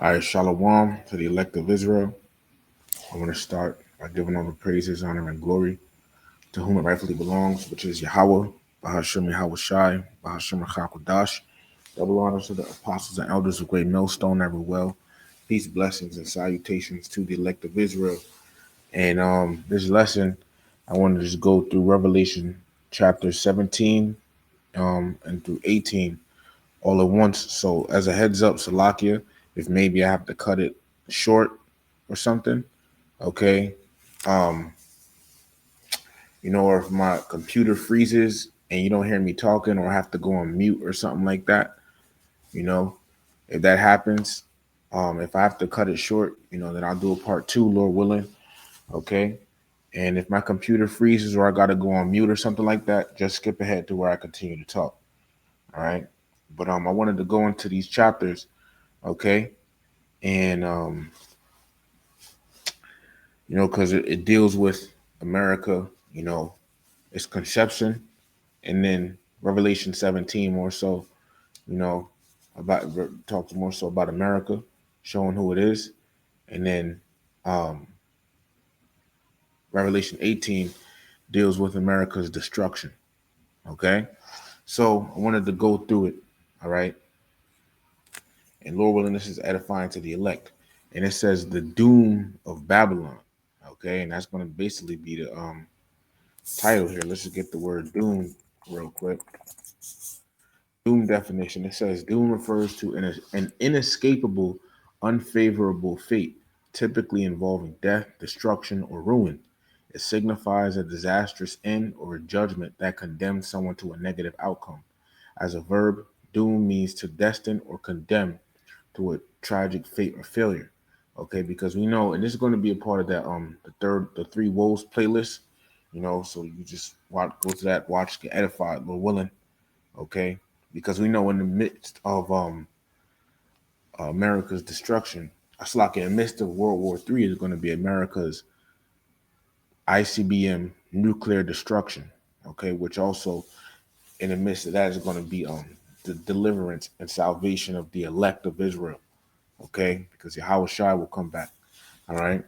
All right, Shalom to the elect of Israel. I want to start by giving all the praises, honor, and glory to whom it rightfully belongs, which is Yahweh, Bahashem Yahweh Shai, Bahashem Chakodash. Double honors to the apostles and elders of Great Millstone that were well. Peace, blessings, and salutations to the elect of Israel. And this lesson, I want to just go through Revelation chapter 17 and through 18 all at once. So as a heads up, Salakia, if maybe I have to cut it short or something, okay. Um, or if my computer freezes and you don't hear me talking or I have to go on mute or something like that, you know, if that happens, if I have to cut it short, then I'll do a part two, Lord willing, okay. And if my computer freezes or I gotta go on mute or something like that, just skip ahead to where I continue to talk. All right. But I wanted to go into these chapters, okay, and because it deals with America, its conception, and then Revelation 17 more so, you know, about talks more so about America, showing who it is, and then um, Revelation 18 deals with America's destruction. Okay, so I wanted to go through it. All right, and Lord willing, this is edifying to the elect, and it says the doom of Babylon. Okay, and that's going to basically be the title here. Let's just get the word doom real quick. Doom definition. It says doom refers to an inescapable, unfavorable fate, typically involving death, destruction, or ruin. It signifies a disastrous end or a judgment that condemns someone to a negative outcome. As a verb, doom means to destine or condemn to a tragic fate or failure. Okay, because we know, and this is going to be a part of that the three woes playlist. So you just go to that, watch, get edified, Lord willing. Okay, because we know in the midst of America's destruction, it's like in the midst of World War III is going to be America's ICBM nuclear destruction. Okay, which also in the midst of that is going to be the deliverance and salvation of the elect of Israel. Okay, because Yahweh Shai will come back. All right,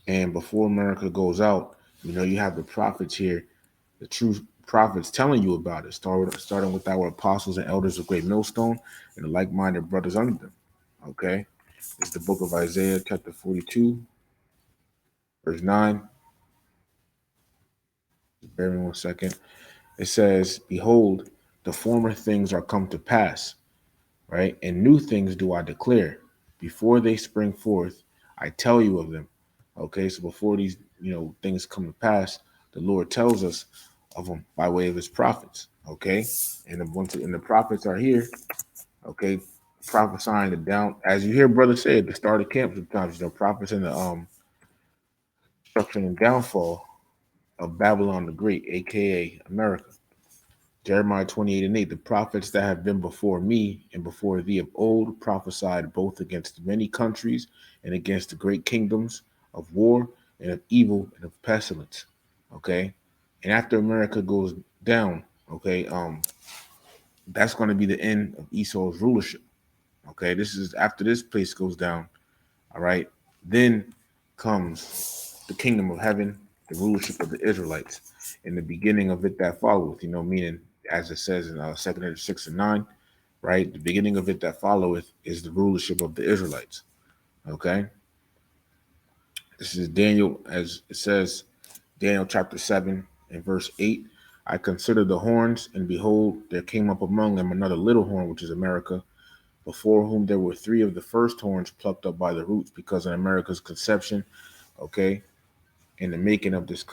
and before America goes out, you have the prophets here, the true prophets telling you about it, starting with our apostles and elders of Great Millstone and the like-minded brothers under them. Okay, it's the book of Isaiah, chapter 42, verse 9. Bear with me 1 second. It says, "Behold, the former things are come to pass, right? And new things do I declare. Before they spring forth, I tell you of them." Okay, so before these, things come to pass, the Lord tells us of them by way of his prophets. Okay, and the prophets are here. Okay, prophesying the down, as you hear brother say at the start of camp sometimes, prophets in the destruction and downfall of Babylon the Great, aka America. Jeremiah 28:8, the prophets that have been before me and before thee of old prophesied both against many countries and against the great kingdoms of war and of evil and of pestilence. Okay. And after America goes down, okay, that's going to be the end of Esau's rulership. Okay. This is after this place goes down. All right. Then comes the kingdom of heaven, the rulership of the Israelites, and the beginning of it that followeth, meaning as it says in 2 Edge 6 and 9, right? The beginning of it that followeth is the rulership of the Israelites. Okay. This is Daniel, as it says, Daniel chapter 7 and verse 8. I considered the horns, and behold, there came up among them another little horn, which is America, before whom there were three of the first horns plucked up by the roots, because in America's conception, okay, in the making of this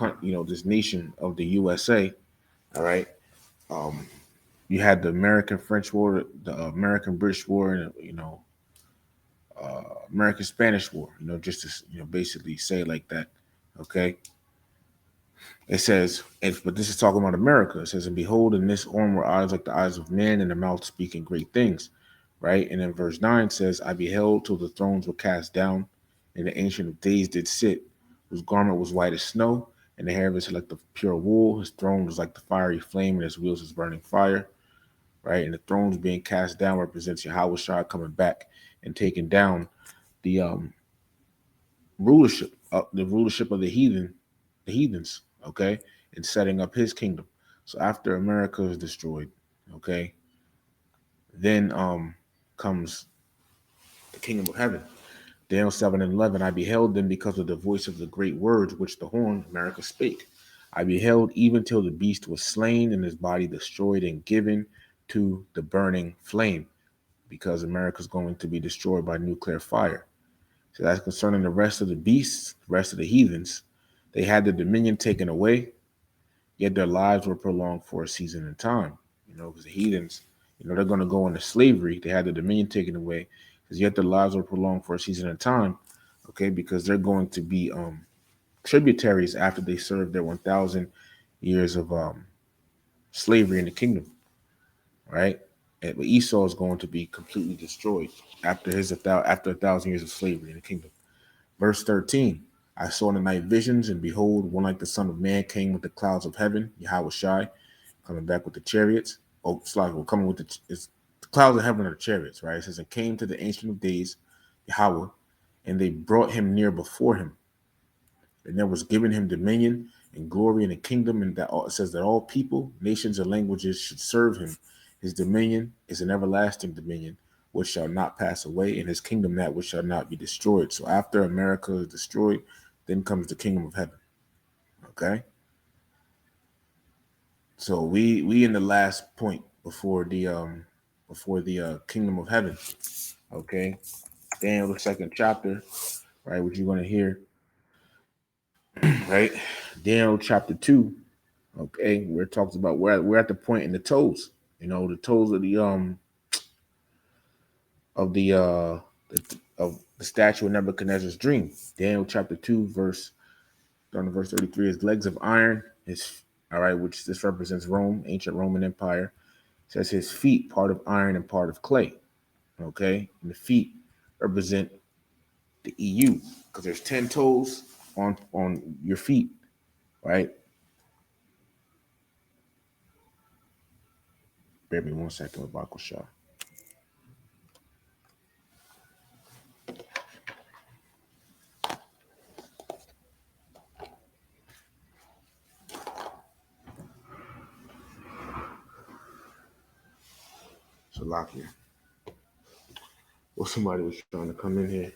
this nation of the USA. All right. Um, you had the American French War, the American British War, and American Spanish War. Just to basically say it like that. Okay. It says, but this is talking about America. It says, "And behold, in this arm were eyes like the eyes of men, and a mouth speaking great things." Right. And then verse 9 says, "I beheld till the thrones were cast down, and the ancient of days did sit, whose garment was white as snow, and the hair of his like the pure wool. His throne was like the fiery flame, and his wheels as burning fire." right? And the thrones being cast down represents Yahweh Shai coming back and taking down the the rulership of the heathens, okay, and setting up his kingdom. So after America is destroyed, okay, then comes the kingdom of heaven. Daniel 7 and 11, I beheld them because of the voice of the great words which the horn, America, spake. I beheld even till the beast was slain and his body destroyed and given to the burning flame, because America is going to be destroyed by nuclear fire. So that's concerning the rest of the beasts, the rest of the heathens. They had their dominion taken away, yet their lives were prolonged for a season and time. Because the heathens, they're going to go into slavery. They had their dominion taken away, because yet their lives were prolonged for a season and time. Okay, because they're going to be tributaries after they serve their 1,000 years of slavery in the kingdom, right? But Esau is going to be completely destroyed after 1,000 years of slavery in the kingdom. Verse 13, I saw in the night visions, and behold, one like the Son of Man came with the clouds of heaven, Yahweh Shai, coming back with the chariots. Oh, sorry, we're coming with the clouds of heaven are the chariots, right? It says, and came to the Ancient of Days, Yahweh, and they brought him near before him. And there was given him dominion and glory and a kingdom, and it says that all people, nations, and languages should serve him. His dominion is an everlasting dominion, which shall not pass away, and his kingdom that which shall not be destroyed. So after America is destroyed, then comes the kingdom of heaven. Okay. So we in the last point before the kingdom of heaven. Okay. Daniel the second chapter, right? What you're going to hear, right? Daniel chapter 2. Okay, where it talks about we're at the point in the toes, the toes of the statue of Nebuchadnezzar's dream. Daniel chapter 2, down to verse 33, his legs of iron, his all right, which this represents Rome, ancient Roman Empire. It says his feet, part of iron and part of clay. Okay, and the feet represent the EU, because there's 10 toes on your feet, right? Bear me 1 second with Michael Shaw. So lock here. Well, somebody was trying to come in here.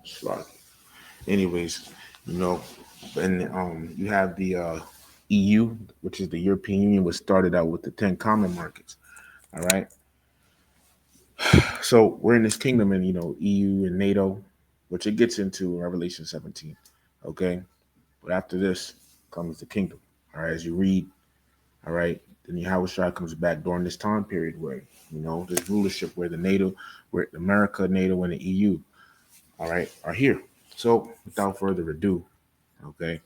Slock. Anyways, and you have the EU, which is the European Union, which started out with the 10 common markets. All right. So we're in this kingdom, and EU and NATO, which it gets into in Revelation 17. Okay. But after this comes the kingdom. All right. As you read, all right, then Yahweh Shai comes back during this time period where, this rulership where where America, NATO, and the EU, all right, are here. So without further ado, okay,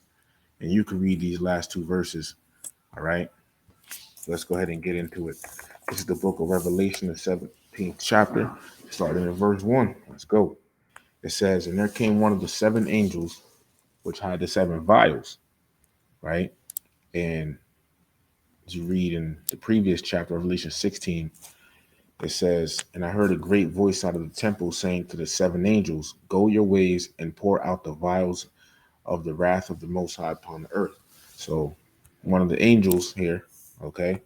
and you can read these last two verses, all right. Let's go ahead and get into it. This is the book of Revelation, the 17th chapter, starting in verse 1. Let's go. It says, and there came one of the seven angels, which had the seven vials, right? And as you read in the previous chapter, Revelation 16, it says, and I heard a great voice out of the temple saying to the seven angels, go your ways and pour out the vials of the wrath of the Most High upon the earth. So one of the angels here, okay,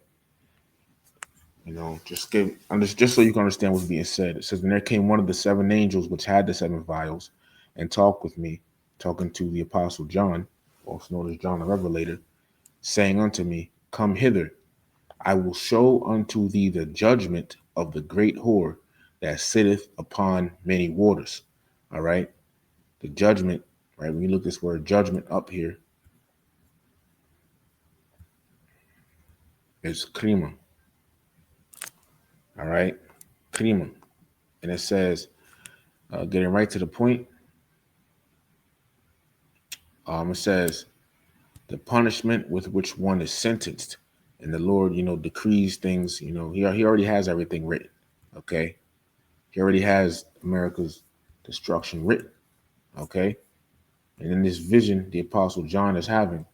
just so you can understand what's being said. It says, and there came one of the seven angels which had the seven vials and talked with me, talking to the apostle John, also known as John the Revelator, saying unto me, come hither, I will show unto thee the judgment of the great whore that sitteth upon many waters. All right. The judgment, right? When you look this word judgment up here, it's krima. All right. Krima. And it says, getting right to the point, it says, the punishment with which one is sentenced. And the Lord, decrees things, he already has everything written. Okay. He already has America's destruction written. Okay. And in this vision, the apostle John is having,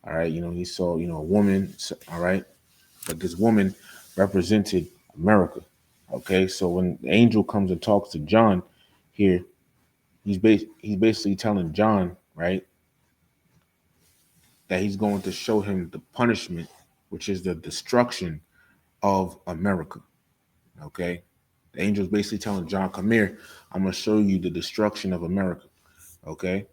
All right, he saw a woman. All right, but this woman represented America. Okay, so when the angel comes and talks to John here, he's basically telling John, right, that he's going to show him the punishment, which is the destruction of America. Okay, the angel's basically telling John, "Come here, I'm going to show you the destruction of America." Okay,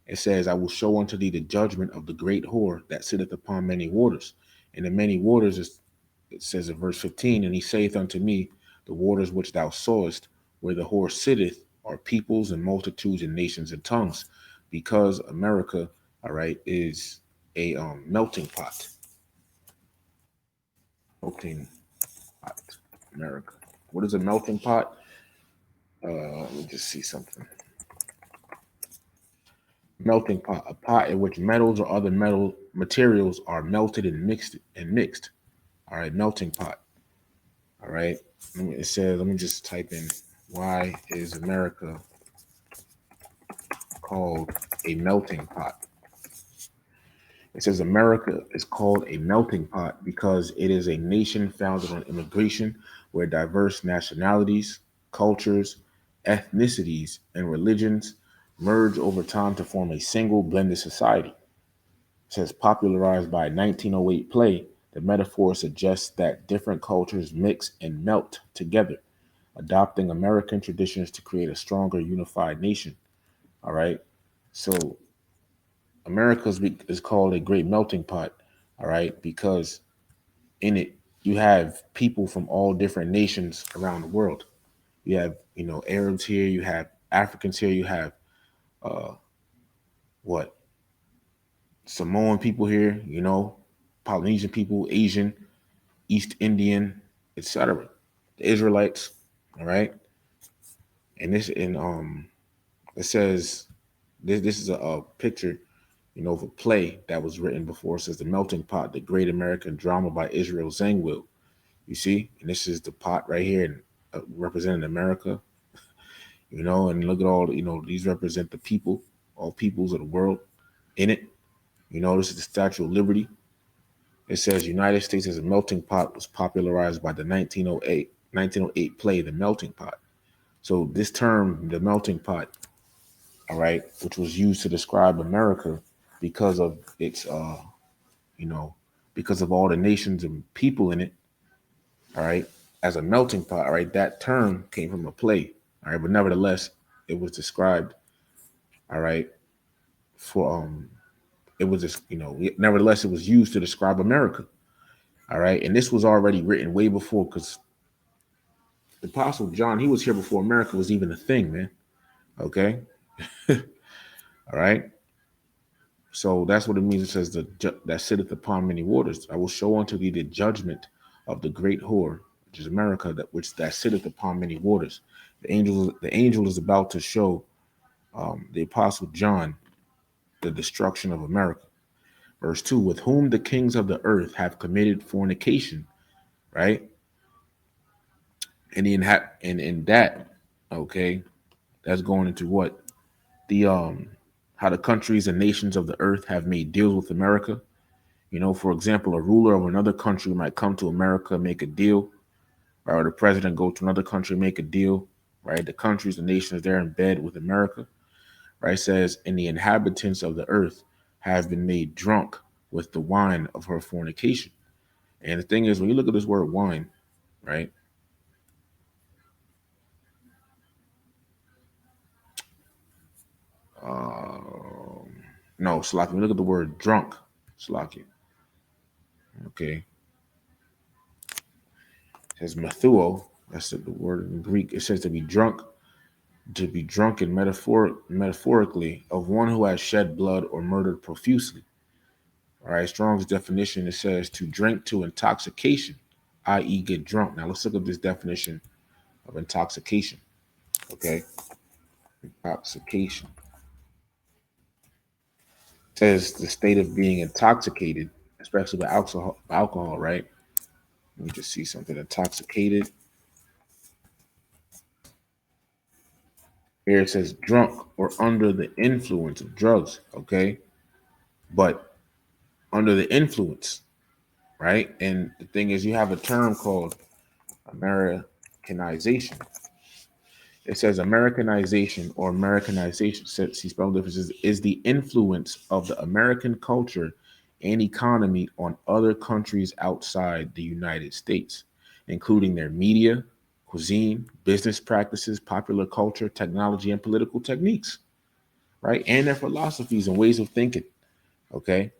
it says, "I will show unto thee the judgment of the great whore that sitteth upon many waters." And the many waters is, it says in verse 15, "And he saith unto me, the waters which thou sawest, where the whore sitteth, are peoples and multitudes and nations and tongues," because America, all right, is a melting pot. Melting pot, America. What is a melting pot? Let me just see something. Melting pot, a pot in which metals or other metal materials are melted and mixed. All right, melting pot. All right. It says, let me just type in, why is America called a melting pot? It says America is called a melting pot because it is a nation founded on immigration where diverse nationalities, cultures, ethnicities, and religions merge over time to form a single blended society. It says popularized by a 1908 play, the metaphor suggests that different cultures mix and melt together, adopting American traditions to create a stronger unified nation. All right. So America is called a great melting pot. All right. Because in it, you have people from all different nations around the world. You have, Arabs here, you have Africans here, you have uh, what? Samoan people here, Polynesian people, Asian, East Indian, etc. The Israelites. All right. And it says this is a picture, of a play that was written before. It says The Melting Pot, the great American drama by Israel Zangwill. You see, and this is the pot right here, and representing America. And look at all. These represent the people, all peoples of the world in it. This is the Statue of Liberty. It says United States as a melting pot was popularized by the 1908 play The Melting Pot. So this term, the melting pot, all right, which was used to describe America because of its, you know, because of all the nations and people in it, all right, as a melting pot, all right, that term came from a play, all right, but nevertheless, it was described, all right, for, it was just, nevertheless, it was used to describe America, all right, and this was already written way before because the Apostle John, he was here before America was even a thing, man, okay, all right. So that's what it means. It says that sitteth upon many waters. I will show unto thee the judgment of the great whore, which is America, that sitteth upon many waters. The angel is about to show the apostle John the destruction of America. Verse 2, with whom the kings of the earth have committed fornication, right? And in that, okay, that's going into what? The how the countries and nations of the earth have made deals with America. For example, a ruler of another country might come to America, make a deal, right? Or the president go to another country, make a deal, right? The countries, the nations, they're in bed with America, right? It says, and the inhabitants of the earth have been made drunk with the wine of her fornication. And the thing is, when you look at this word wine, right? No, Slocky, when you look at the word drunk, Slocky, okay? It says methuo, that's the word in Greek. It says to be drunken metaphorically of one who has shed blood or murdered profusely. All right, Strong's definition, it says to drink to intoxication, i.e., get drunk. Now let's look up this definition of intoxication. Okay, intoxication it says the state of being intoxicated, especially with alcohol, right? Let me just see something. Intoxicated. Here it says drunk or under the influence of drugs. Okay, but under the influence, right? And the thing is, you have a term called Americanization. It says Americanization or Americanization, see spelling differences, is the influence of the American culture and economy on other countries outside the United States, including their media, cuisine, business practices, popular culture, technology, and political techniques, right? And their philosophies and ways of thinking. Okay.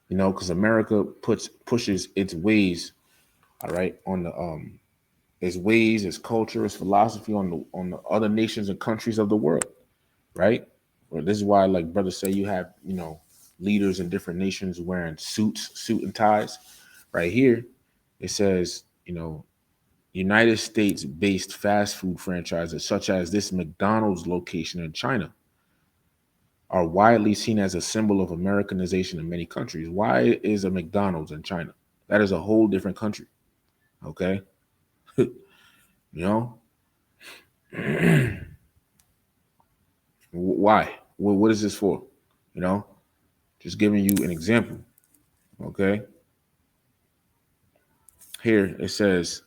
Because America pushes its ways, all right, on the its ways, its culture, its philosophy on the other nations and countries of the world, right? Well, this is why, like brothers say, you have leaders in different nations wearing suit and ties. Right here, it says United States-based fast food franchises such as this McDonald's location in China are widely seen as a symbol of Americanization in many countries. Why is a McDonald's in China? That is a whole different country. Okay, you know why? What is this for? You know, just giving you an example. Okay, here it says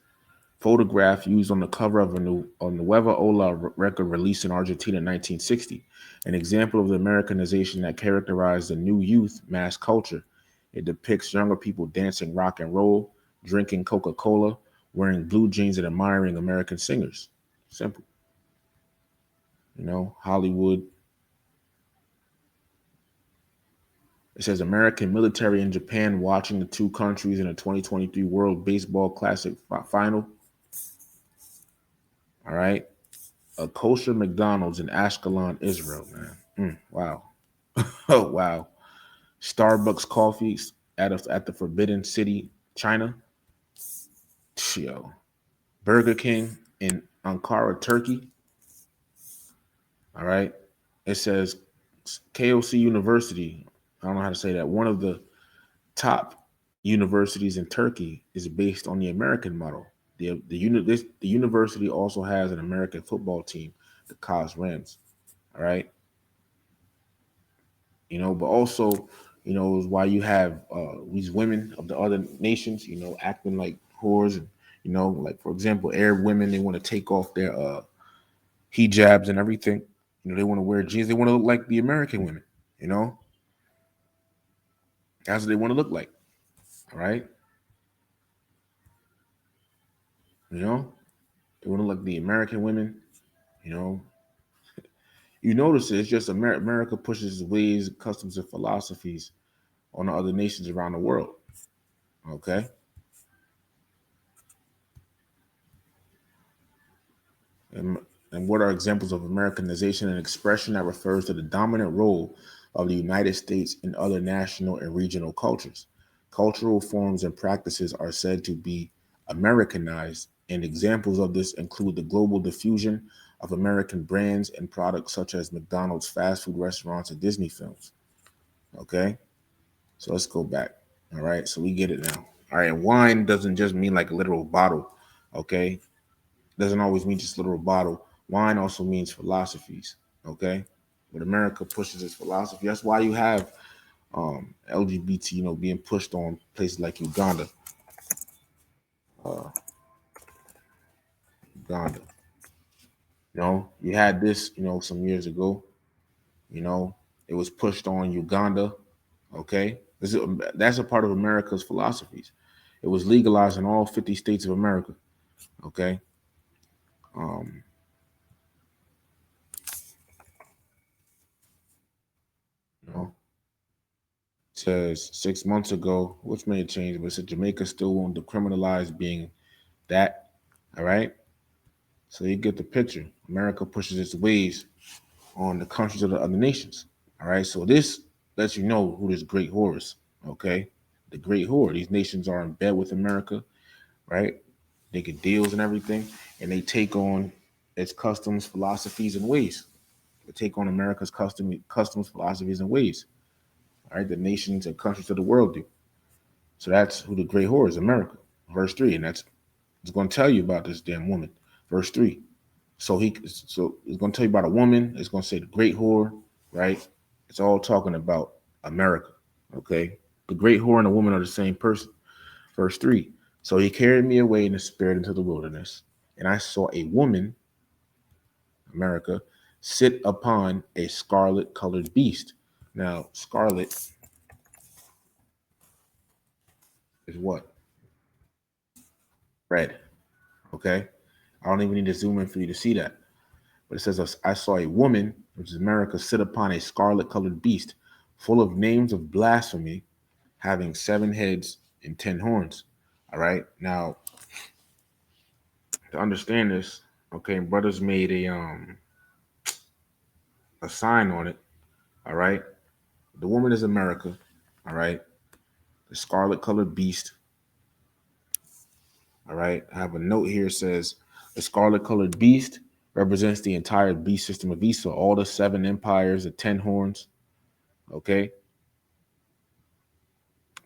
photograph used on the cover of a Nueva Ola record released in Argentina in 1960, an example of the Americanization that characterized the new youth mass culture. It depicts younger people dancing rock and roll, drinking Coca-Cola, wearing blue jeans, and admiring American singers. Simple. Hollywood. It says American military in Japan watching the two countries in a 2023 World Baseball Classic final. All right. A kosher McDonald's in Ashkelon, Israel, man. Wow. Oh, wow. Starbucks coffees at the Forbidden City, China. Yo. Burger King in Ankara, Turkey. All right. It says KOC University. I don't know how to say that. One of the top universities in Turkey is based on the American model. The university also has an American football team, the Kaz Rams. All right. But also, is why you have these women of the other nations, acting like whores, and like for example, Arab women, they want to take off their hijabs and everything. They want to wear jeans, they want to look like the American women. You know, that's what they want to look like. All right, you know, they want to look like the American women. You know, you notice it's just America pushes ways, customs, and philosophies on the other nations around the world. Okay. And, and what are examples of Americanization? An expression that refers to the dominant role of the United States in other national and regional cultures. Cultural forms and practices are said to be Americanized, and examples of this include the global diffusion of American brands and products such as McDonald's, fast food restaurants, and Disney films. Okay, so let's go back. All right, so we get it now. All right, wine doesn't just mean like a literal bottle. Okay, doesn't always mean just literal bottle. Wine also means philosophies. Okay, but America pushes its philosophy. That's why you have LGBT, being pushed on places like Uganda. Uh, Uganda. You had this, some years ago. You know, it was pushed on Uganda. Okay, that's a part of America's philosophies. It was legalized in all 50 states of America. Okay. Um, you know, says 6 months ago, which may have changed, but it said Jamaica still won't decriminalize being that. All right. So you get the picture. America pushes its ways on the countries of the other nations. All right. So this lets you know who this great whore is. Okay. The great whore. These nations are in bed with America, right? They get deals and everything, and they take on its customs, philosophies, and ways. They take on America's customs, philosophies, and ways. All right. The nations and countries of the world do. So that's who the great whore is, America. Verse 3, and that's it's going to tell you about this damn woman. Verse 3. So it's going to tell you about a woman. It's going to say the great whore, right? It's all talking about America. Okay. The great whore and the woman are the same person. Verse 3. So he carried me away in the spirit into the wilderness, and I saw a woman, America, sit upon a scarlet colored beast. Now, scarlet is what? Red. Okay. I don't even need to zoom in for you to see that. But it says, I saw a woman, which is America, sit upon a scarlet colored beast, full of names of blasphemy, having 7 heads and 10 horns. All right. Now, to understand this, okay, brothers made a sign on it. All right. The woman is America. All right. The scarlet colored beast. All right. I have a note here says the scarlet colored beast represents the entire beast system of Esau, all the 7 empires, the 10 horns. Okay.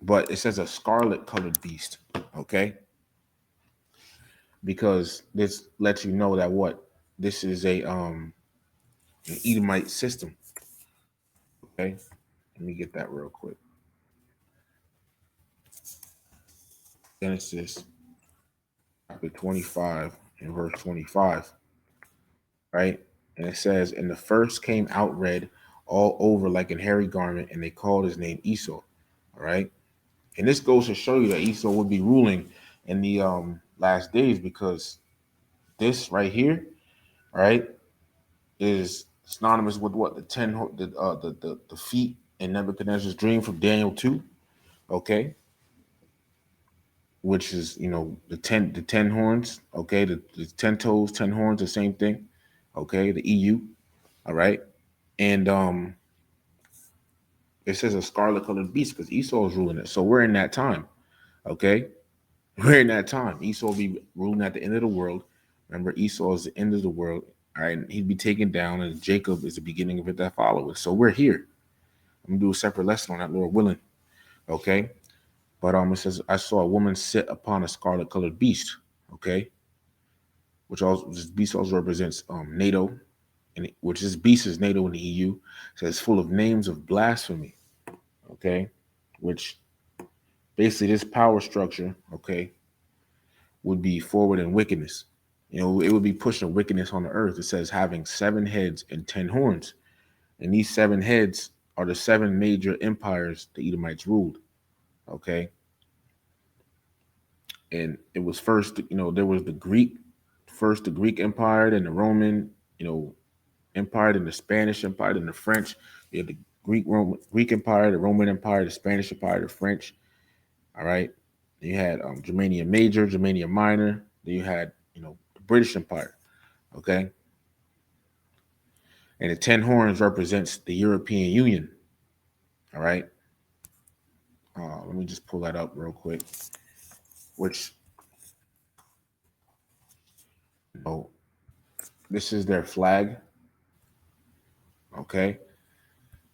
But it says a scarlet colored beast. Okay. Because this lets you know that what this is an Edomite system. Okay. Let me get that real quick. Genesis chapter 25 and verse 25. Right? And it says, and the first came out red all over like an hairy garment, and they called his name Esau. All right. And this goes to show you that Esau would be ruling in the last days, because this right here, right, is synonymous with what the feet in Nebuchadnezzar's dream from Daniel 2. Okay. Which is, the ten horns. Okay. The 10 toes, 10 horns, the same thing. Okay. The EU. All right. And it says a scarlet colored beast because Esau is ruling it. So we're in that time. Okay. We're in that time. Esau will be ruling at the end of the world. Remember, Esau is the end of the world. All right. And he'd be taken down, and Jacob is the beginning of it that follows. So we're here. I'm gonna do a separate lesson on that, Lord willing. Okay. But it says, I saw a woman sit upon a scarlet colored beast. Okay. This beast also represents NATO, and which this beast is NATO in the EU. It says full of names of blasphemy. Okay. Which basically this power structure, okay, would be forward in wickedness. It would be pushing wickedness on the earth. It says having 7 heads and 10 horns. And these 7 heads are the 7 major empires the Edomites ruled. Okay. And it was first, there was the Greek Empire, then the Roman, Empire, then the Spanish Empire, then the French. You had the Greek Empire, the Roman Empire, the Spanish Empire, the French. All right. You had Germania Major, Germania Minor. Then you had, the British Empire. Okay. And the 10 horns represents the European Union. All right. Let me just pull that up real quick. Which, this is their flag. Okay.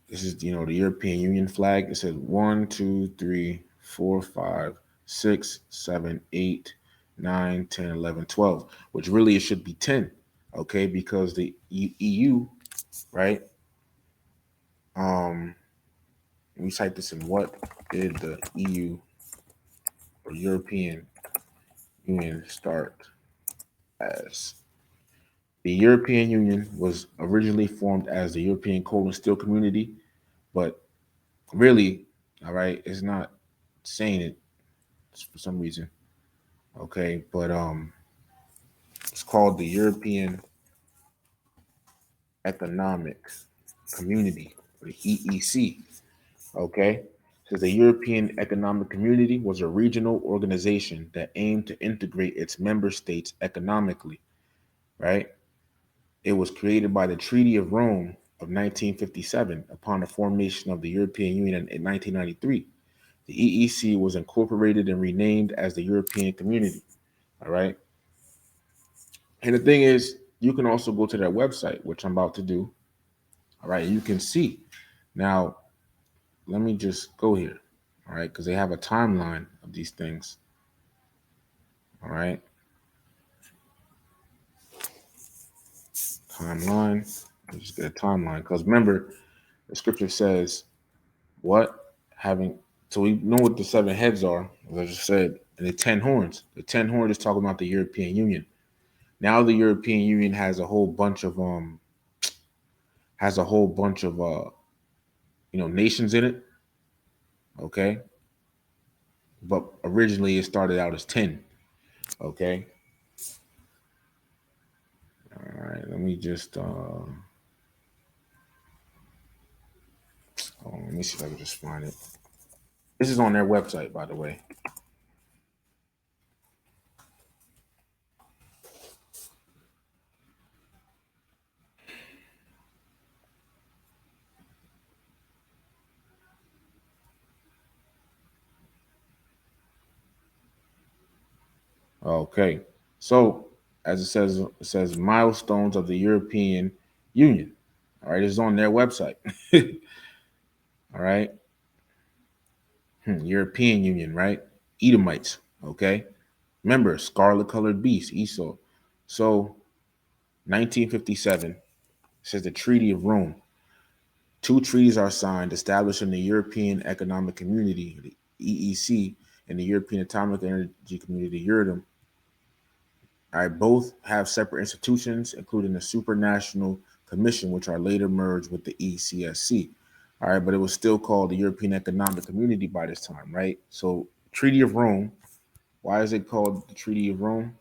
This is, the European Union flag. It says 1, 2, 3, 4, 5, 6, 7, 8, 9, 10, 11, 12, which really it should be 10. Okay. Because the EU, right? We cite this in what did the EU or European Union start as? The European Union was originally formed as the European Coal and Steel Community, but really, all right, it's not saying it for some reason. Okay, but it's called the European Economic Community, or the EEC. Okay, says the European Economic Community was a regional organization that aimed to integrate its member states economically. Right, it was created by the Treaty of Rome of 1957 upon the formation of the European Union in 1993. The EEC was incorporated and renamed as the European Community. All right. And the thing is, you can also go to their website, which I'm about to do. All right. You can see. Now, let me just go here. All right. Because they have a timeline of these things. All right. Timeline. Let's just get a timeline. Because remember, the scripture says, what? having. So we know what the seven heads are, as I just said, and the 10 horns. The 10 horns is talking about the European Union. Now the European Union has a whole bunch of nations in it. Okay, but originally it started out as 10. Okay, all right. Let me just let me see if I can just find it. This is on their website, by the way. Okay, so as it says milestones of the European Union. All right, it's on their website. All right, European Union, right? Edomites. Okay, remember scarlet colored beast, Esau. So 1957 says the Treaty of Rome. Two treaties are signed establishing the European Economic Community, the EEC, and the European Atomic Energy Community, Euratom. All right, both have separate institutions, including the Supranational Commission, which are later merged with the ECSC. All right, but it was still called the European Economic Community by this time, right? So, Treaty of Rome. Why is it called the Treaty of Rome?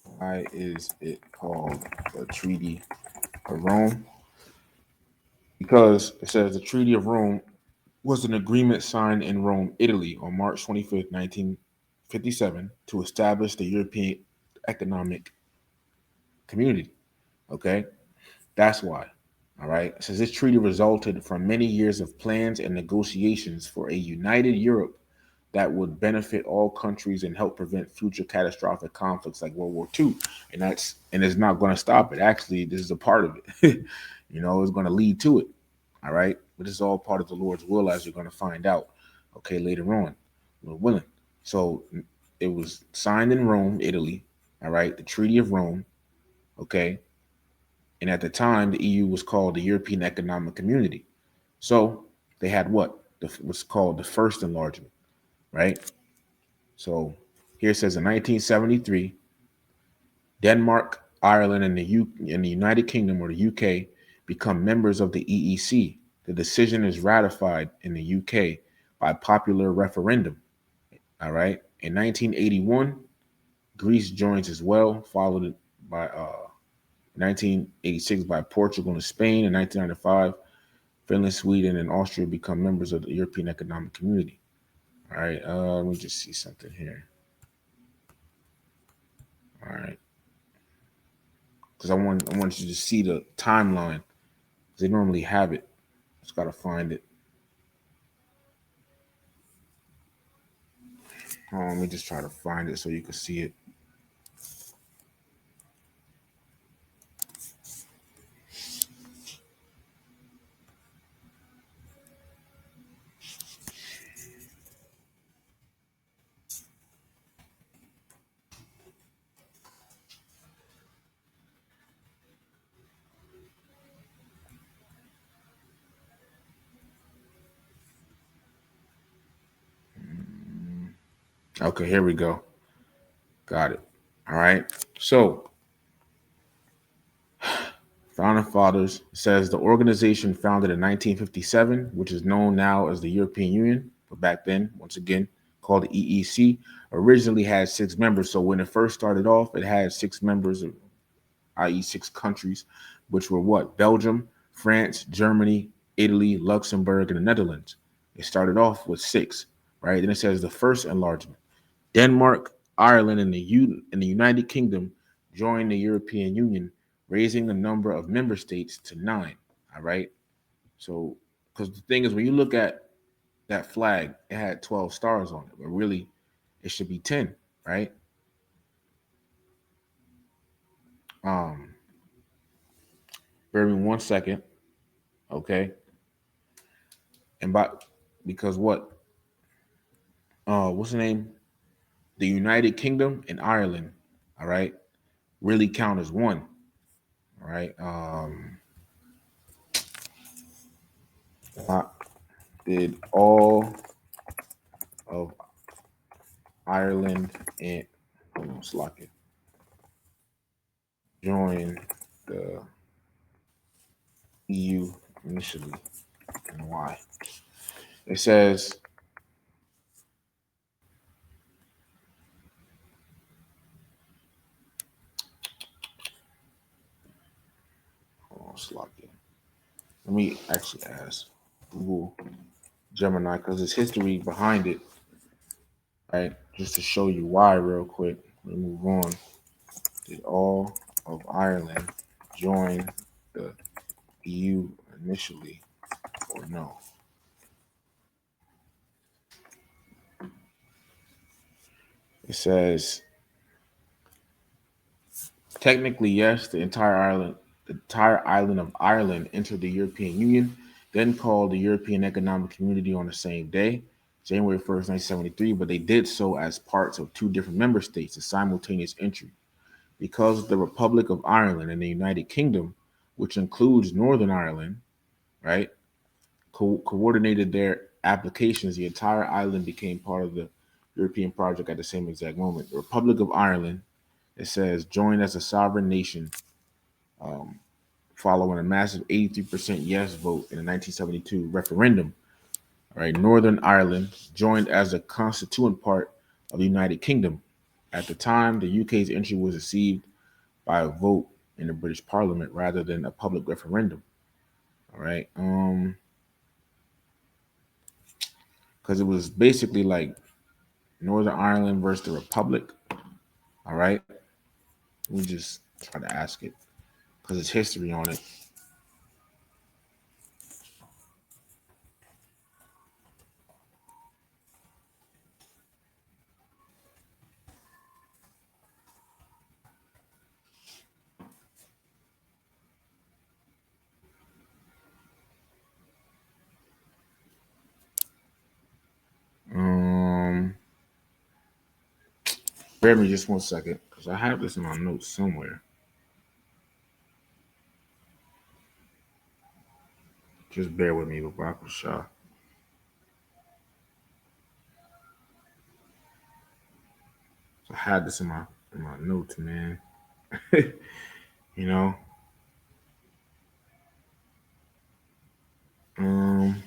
Why is it called the Treaty of Rome? Because it says the Treaty of Rome was an agreement signed in Rome, Italy on March 25th, 1957, to establish the European Economic Community. Okay, that's why. All right, it says this treaty resulted from many years of plans and negotiations for a united Europe that would benefit all countries and help prevent future catastrophic conflicts like World War II. And it's not going to stop it. Actually, this is a part of it. It's going to lead to it. All right, but this is all part of the Lord's will, as you're going to find out. Okay, later on, we're willing. So it was signed in Rome, Italy. All right, the Treaty of Rome. Okay, and at the time, the EU was called the European Economic Community. So they had what's called the first enlargement, right? So here it says in 1973, Denmark, Ireland, and the United Kingdom or the UK become members of the EEC. The decision is ratified in the UK by popular referendum. All right. In 1981, Greece joins as well, followed by 1986 by Portugal and Spain. In 1995, Finland, Sweden, and Austria become members of the European Economic Community. All right. Let me just see something here. All right. Because I want you to see the timeline. They normally have it. Just gotta find it. Let me just try to find it so you can see it. Okay, here we go. Got it. All right. So, Founding Fathers says the organization founded in 1957, which is known now as the European Union, but back then, once again, called the EEC, originally had 6 members. So when it first started off, it had 6 members, i.e., 6 countries, which were what? Belgium, France, Germany, Italy, Luxembourg, and the Netherlands. It started off with 6, right? Then it says the first enlargement. Denmark, Ireland, and the United Kingdom joined the European Union, raising the number of member states to 9. All right. So, because the thing is, when you look at that flag, it had 12 stars on it, but really, it should be 10, right? Um, bear with me 1 second, okay? And by because what? What's the name? The United Kingdom and Ireland, all right, really count as one, all right. Uh, Did all of Ireland and hold on, Slocket, join the EU initially, and why? It says hold on, Slocket. Let me actually ask Google Gemini because there's history behind it, right? Just to show you why, real quick. We move on. Did all of Ireland join the EU initially, or no? It says technically yes. The entire island of Ireland entered the European Union, then called the European Economic Community on the same day, January 1st, 1973. But they did so as parts of two different member states, a simultaneous entry. Because the Republic of Ireland and the United Kingdom, which includes Northern Ireland, right, coordinated their applications, the entire island became part of the European project at the same exact moment. The Republic of Ireland, it says, joined as a sovereign nation um, following a massive 83% yes vote in the 1972 referendum. All right, Northern Ireland joined as a constituent part of the United Kingdom. At the time, the UK's entry was received by a vote in the British Parliament rather than a public referendum. All right, because it was basically like Northern Ireland versus the Republic. All right, we just try to ask it because it's history on it. Um, Bear me just 1 second because I have this in my notes somewhere. Just bear with me, Barack Shah. So I had this in my notes, man. you know. Um,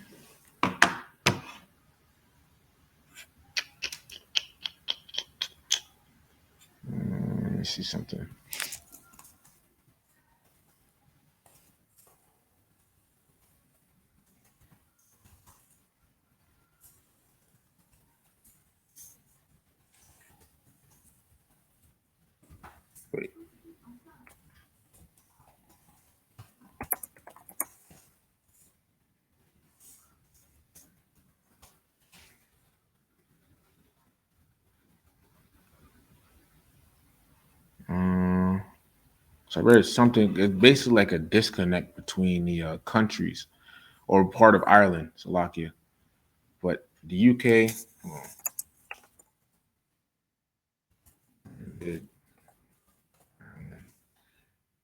let me see something. Wait. Um, so I read something. It's basically like a disconnect between the countries or part of Ireland, Slovakia, but the UK. Oh, did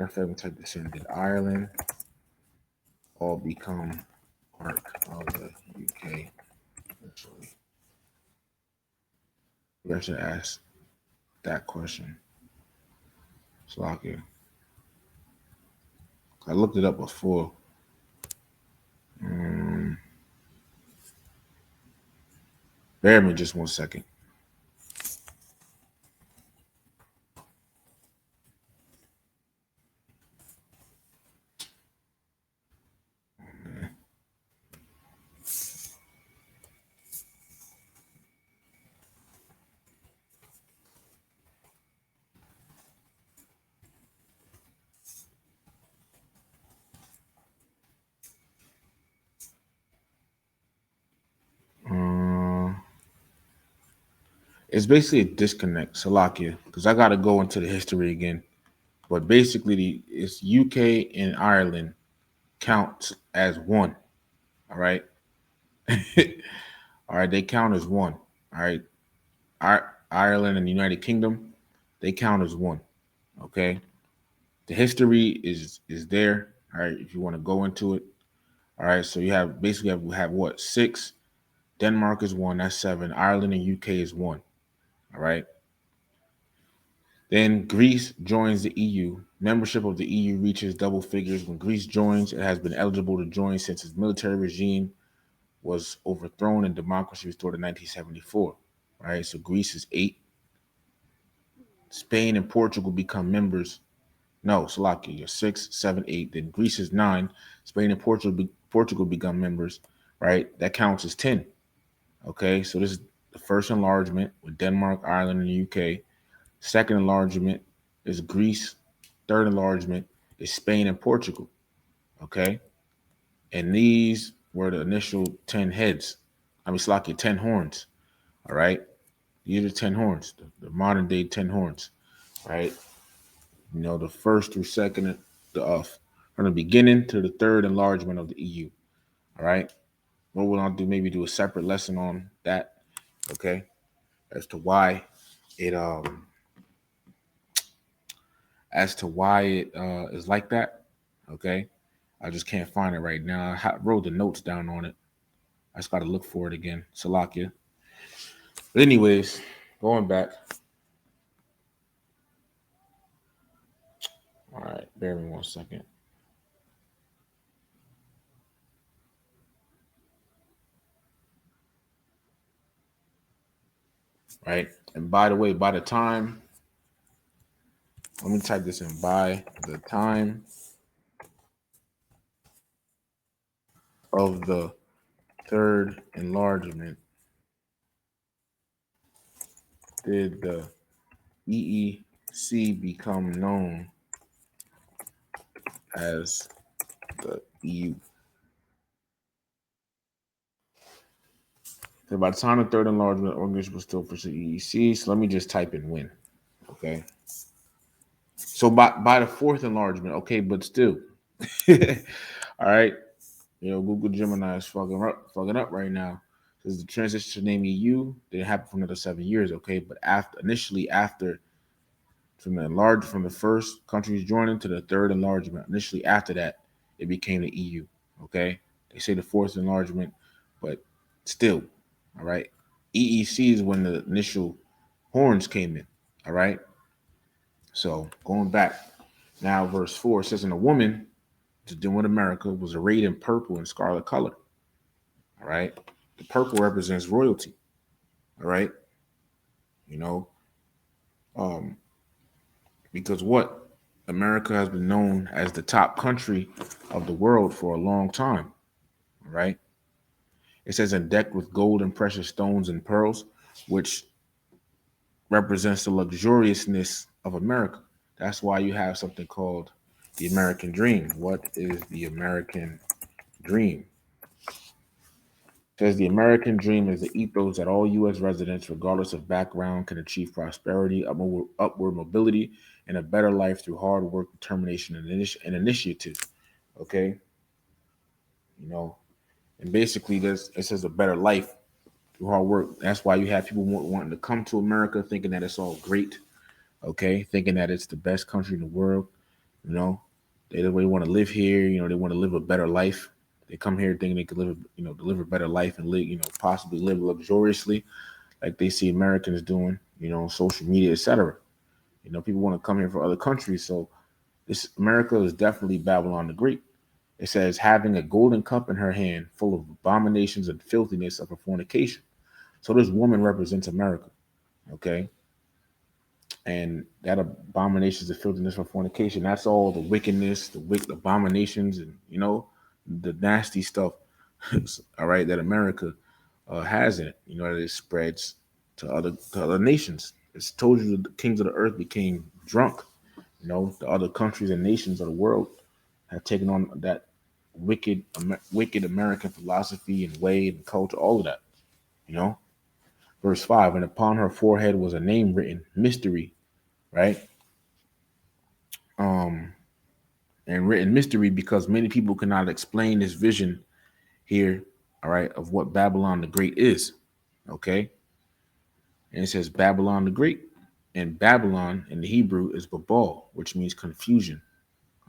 if I can type this in, did Ireland all become part of the UK? Actually, we should ask that question, Slovakia. I looked it up before. Um, Bear me just 1 second. Uh, it's basically a disconnect, Salakia, because I got to go into the history again. But basically, it's UK and Ireland count as one. All right. All right. They count as one. All right. Ireland and the United Kingdom, they count as one. Okay. The history is there. All right. If you want to go into it, All right, so you have basically have what, six? Denmark is one, that's seven. Ireland and UK is one. All right. Then Greece joins the EU. Membership of the EU reaches double figures when Greece joins. It has been eligible to join since its military regime was overthrown and democracy restored in 1974. All right, so Greece is eight. Spain and Portugal become members. No, Slovakia, you're six, seven, eight. Then Greece is nine. Spain and Portugal become members. Right, that counts as 10. Okay, so this is the first enlargement with Denmark, Ireland, and the UK. Second enlargement is Greece. Third enlargement is Spain and Portugal. Okay. And these were the initial 10 heads. I mean, Slovakia, 10 horns. All right. These are 10 horns, the modern day 10 horns. Right. You know, the first through second, from the beginning to the third enlargement of the EU. All right. What we'll do, maybe do a separate lesson on that. Okay. As to why it, is like that. Okay. I just can't find it right now. I wrote the notes down on it. I just got to look for it again. Salakia. But anyways, going back. All right, bear with me 1 second. Right. And by the way, by the time, let me type this in. By the time of the third enlargement, did the EEC become known as the EU? So by the time the third enlargement, organization was still for the EEC. So let me just type in when. Okay. So by the fourth enlargement, okay, but still. All right. You know, Google Gemini is fucking up right now. Because the transition to name EU didn't happen for another 7 years, okay? But after from the first countries joining to the third enlargement, initially after that, it became the EU. Okay. They say the fourth enlargement, but still, all right. EEC is when the initial horns came in. All right. So going back now, verse 4 says, "And a woman to do with America was arrayed in purple and scarlet color." All right. The purple represents royalty. All right. You know, um, because what? America has been known as the top country of the world for a long time. All right. It says, and decked with gold and precious stones and pearls, which represents the luxuriousness of America. That's why you have something called the American dream. What is the American dream? It says the American dream is the ethos that all U.S. residents, regardless of background, can achieve prosperity, upward mobility, and a better life through hard work, determination, and initiative. Okay, you know, and basically, this it says a better life through hard work. That's why you have people wanting to come to America, thinking that it's all great. Okay, thinking that it's the best country in the world. You know, they really want to live here. You know, they want to live a better life. They come here thinking they could live, live a better life and live, possibly live luxuriously, like they see Americans doing, social media, etc. People want to come here from other countries. So this America is definitely Babylon the Great. It says having a golden cup in her hand, full of abominations and filthiness of her fornication. So this woman represents America. Okay. And that abominations of filthiness for fornication, that's all the wickedness, the abominations, and the nasty stuff. All right, that America has in it. That it spreads to other nations. It's told you that the kings of the earth became drunk. The other countries and nations of the world have taken on that wicked American philosophy and way and culture, all of that. You know, verse 5, and upon her forehead was a name written, mystery, right? Um, and written mystery because many people cannot explain this vision here, all right, of what Babylon the Great is. Okay. And it says Babylon the Great. And Babylon in the Hebrew is Babal, which means confusion.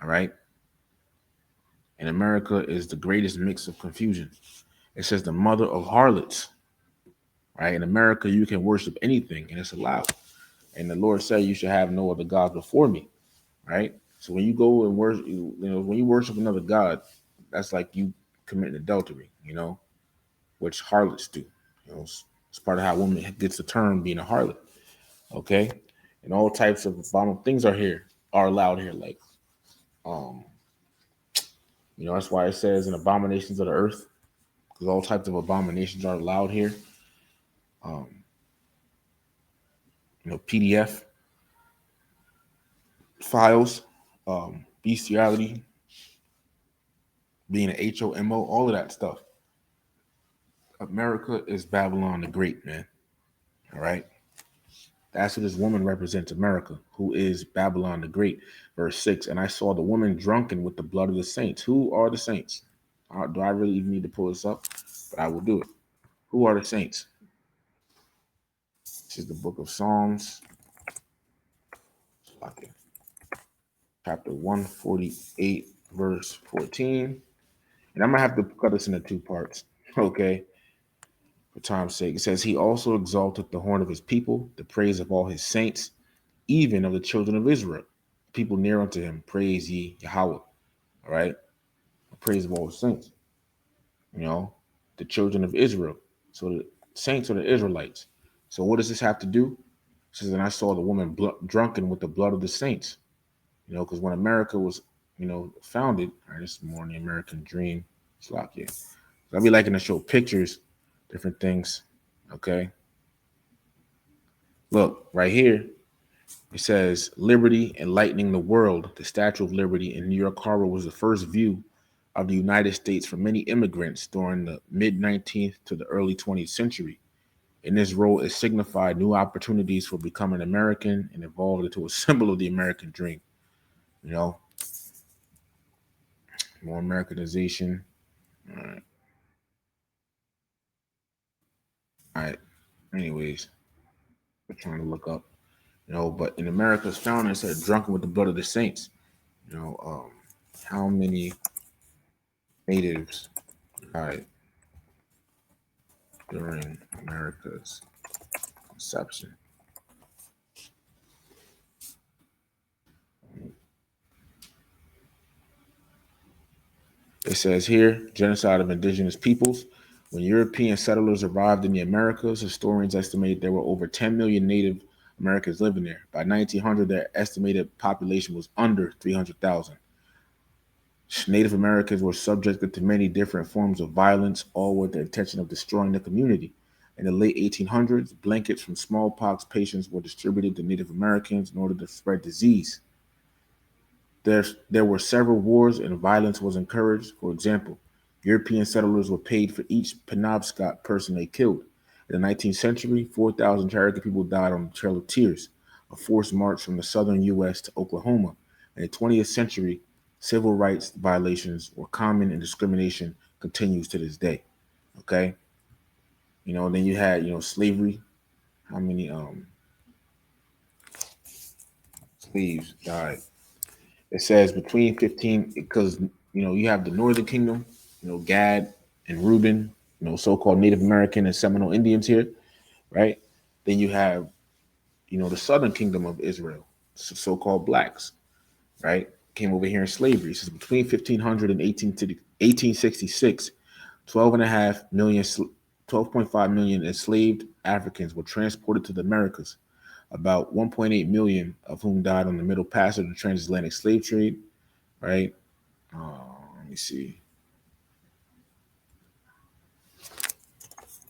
All right. And America is the greatest mix of confusion. It says the mother of harlots, right? In America, you can worship anything and it's allowed. And the Lord said you should have no other gods before me, right? So when you go and worship, when you worship another god, that's like you committing adultery, which harlots do. It's part of how woman gets the term being a harlot. Okay, and all types of abominable things are allowed here. Like, um, that's why it says in abominations of the earth, because all types of abominations are allowed here. Um, PDF files, bestiality, being an HOMO, all of that stuff. America is Babylon the Great, man. All right. That's what this woman represents America, who is Babylon the Great. Verse 6. And I saw the woman drunken with the blood of the saints. Who are the saints? Do I really even need to pull this up? But I will do it. Who are the saints? This is the book of Psalms, chapter 148, verse 14. And I'm going to have to cut this into two parts, okay, for time's sake. It says, he also exalted the horn of his people, the praise of all his saints, even of the children of Israel. People near unto him, praise ye Yahweh. All right. The praise of all his saints. The children of Israel. So the saints are the Israelites. So what does this have to do? It says, and I saw the woman drunken with the blood of the saints. Because when America was, founded, all right, this is more in the American dream. It's like, yeah. So I'll be liking to show pictures, different things. Okay. Look, right here, it says liberty enlightening the world. The Statue of Liberty in New York Harbor was the first view of the United States for many immigrants during the mid 19th to the early 20th century. In this role, it signified new opportunities for becoming American and evolved into a symbol of the American dream. More Americanization. All right. All right. Anyways, we're trying to look up. But in America's founding, it said drunken with the blood of the saints. How many natives died during America's conception? It says here, genocide of indigenous peoples. When European settlers arrived in the Americas, historians estimate there were over 10 million Native Americans living there. By 1900, their estimated population was under 300,000. Native Americans were subjected to many different forms of violence, all with the intention of destroying the community. In the late 1800s, blankets from smallpox patients were distributed to Native Americans in order to spread disease. There were several wars and violence was encouraged. For example, European settlers were paid for each Penobscot person they killed. In the 19th century, 4,000 Cherokee people died on the Trail of Tears, a forced march from the southern U.S. to Oklahoma. In the 20th century, civil rights violations were common and discrimination continues to this day. Okay. Then you had, slavery. How many slaves died? It says between 15, because you have the Northern Kingdom, Gad and Reuben, so-called Native American and Seminole Indians here, right? Then you have, the Southern Kingdom of Israel, so-called blacks, right? Came over here in slavery. It says between 1500 and 1866, 12.5 million enslaved Africans were transported to the Americas, about 1.8 million of whom died on the Middle Passage of the transatlantic slave trade, right? Let me see.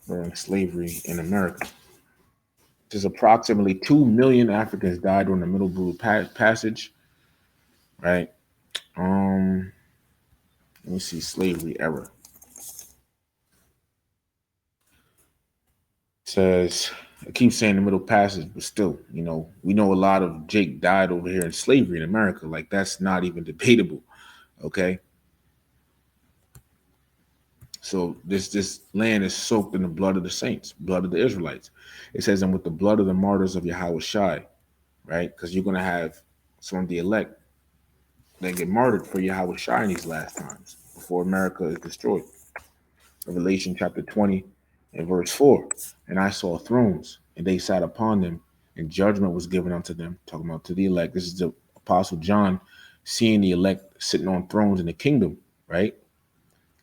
During slavery in America. There's approximately 2 million Africans died during the Middle Blue Passage, right? Let me see, slavery era. It says, I keep saying the Middle Passage, but still, we know a lot of Jake died over here in slavery in America. Like, that's not even debatable, okay? So this land is soaked in the blood of the saints, blood of the Israelites. It says, and with the blood of the martyrs of Yahweh Shai, right? Because you're going to have some of the elect that get martyred for Yahweh Shai in these last times before America is destroyed. Revelation chapter 20 and verse 4. And I saw thrones, and they sat upon them, and judgment was given unto them. Talking about to the elect. This is the Apostle John seeing the elect sitting on thrones in the kingdom, right?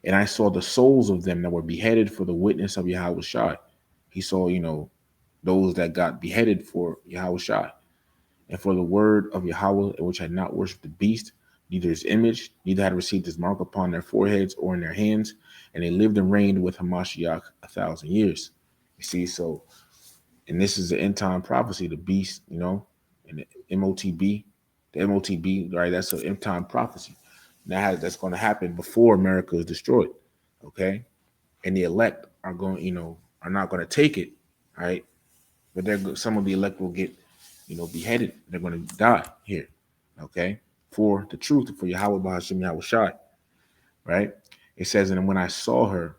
And I saw the souls of them that were beheaded for the witness of Yahweh Shai. He saw, those that got beheaded for Yahweh Shai and for the word of Yahweh, which had not worshipped the beast, neither his image, neither had received his mark upon their foreheads or in their hands, and they lived and reigned with Hamashiach 1,000 years. You see, so, and this is the end time prophecy, the beast, and the MOTB, right? That's an end time prophecy. That's going to happen before America is destroyed, okay? And the elect are going, are not going to take it, right? But some of the elect will get, beheaded. They're going to die here, okay, for the truth, for Yahweh Bahashim Yahweh Shai, right? It says, and when I saw her,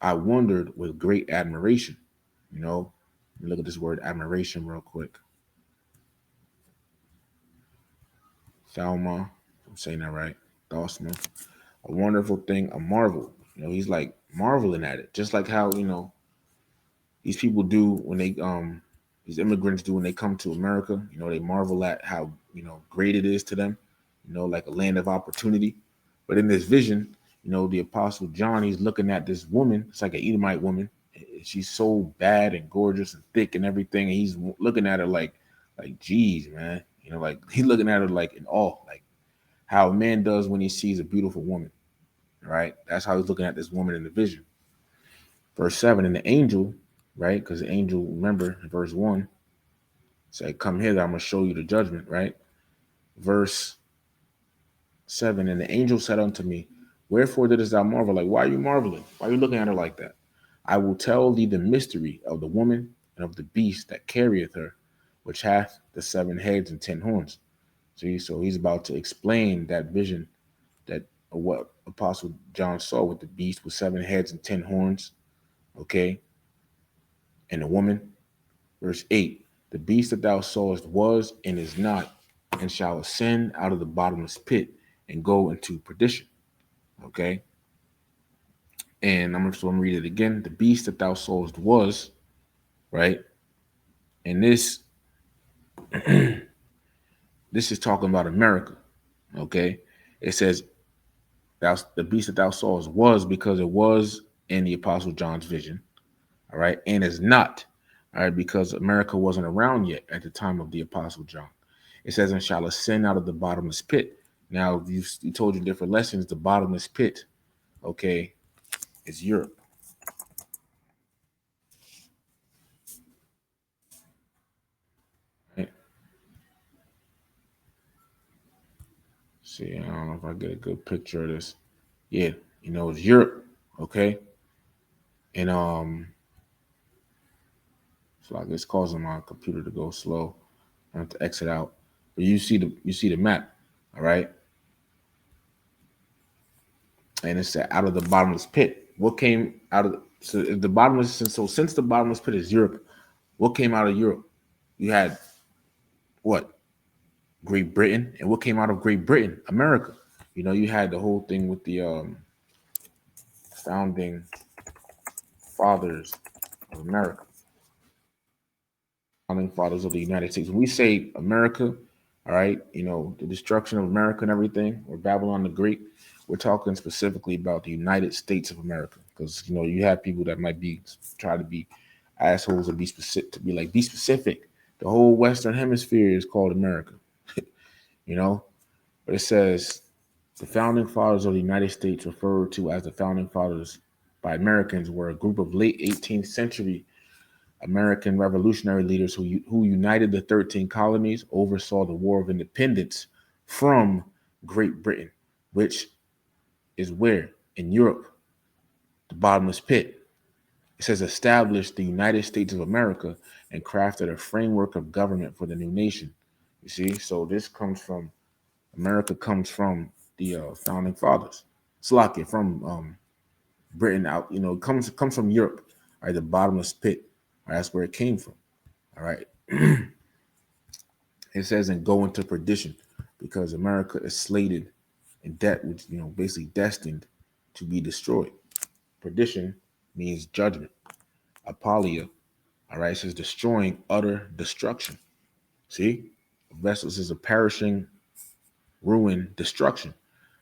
I wondered with great admiration. Look at this word admiration real quick. Thalma, I'm saying that right. Dosma, a wonderful thing, a marvel. He's like marveling at it, just like how these people do when these immigrants do when they come to America. They marvel at how great it is to them, like a land of opportunity. But in this vision, the Apostle John, he's looking at this woman. It's like an Edomite woman. She's so bad and gorgeous and thick and everything. And he's looking at her geez, man. Like he's looking at her like in awe, like how a man does when he sees a beautiful woman. Right? That's how he's looking at this woman in the vision. Verse 7, and the angel, right? Because the angel, remember, in verse 1, said, come hither, I'm going to show you the judgment, right? Verse 7, and the angel said unto me, wherefore didst thou marvel? Like, why are you marveling? Why are you looking at her like that? I will tell thee the mystery of the woman and of the beast that carrieth her, which hath the 7 heads and 10 horns. See, so he's about to explain that vision, that what Apostle John saw with the beast with 7 heads and 10 horns, okay? And the woman, verse 8, the beast that thou sawest was and is not, and shall ascend out of the bottomless pit and go into perdition. Okay. And I'm just going to read it again. The beast that thou sawest was, right? And this is talking about America. Okay. It says, the beast that thou sawest was, because it was in the Apostle John's vision. All right. And is not. All right. Because America wasn't around yet at the time of the Apostle John. It says, and shall ascend out of the bottomless pit. Now, you told you different lessons. The bottomless pit, okay, is Europe. Right? See, I don't know if I get a good picture of this. Yeah, it's Europe, okay? And so like it's causing my computer to go slow. I have to exit out. But you see the map, all right? And it's out of the bottomless pit. What came out of since the bottomless pit is Europe, what came out of Europe? You had what? Great Britain. And what came out of Great Britain? America. You had the whole thing with the founding fathers of America, founding fathers of the United States. When we say America, all right, the destruction of America and everything, or Babylon the Great, we're talking specifically about the United States of America. Because you have people that might try to be assholes or be specific, to be like, be specific. The whole Western Hemisphere is called America, But it says the founding fathers of the United States, referred to as the founding fathers by Americans, were a group of late 18th century American revolutionary leaders who united the 13 colonies, oversaw the War of Independence from Great Britain, which is where? In Europe, the bottomless pit. It says established the United States of America and crafted a framework of government for the new nation. You see, so America comes from the founding fathers. Slovakia from Britain out, comes from Europe, right? The bottomless pit, right? That's where it came from. All right. It says, and go into perdition. because America is slated and debt, which basically destined to be destroyed. Perdition means judgment. Apolia, all right, says destroying, utter destruction. See, vessels is a perishing, ruin, destruction.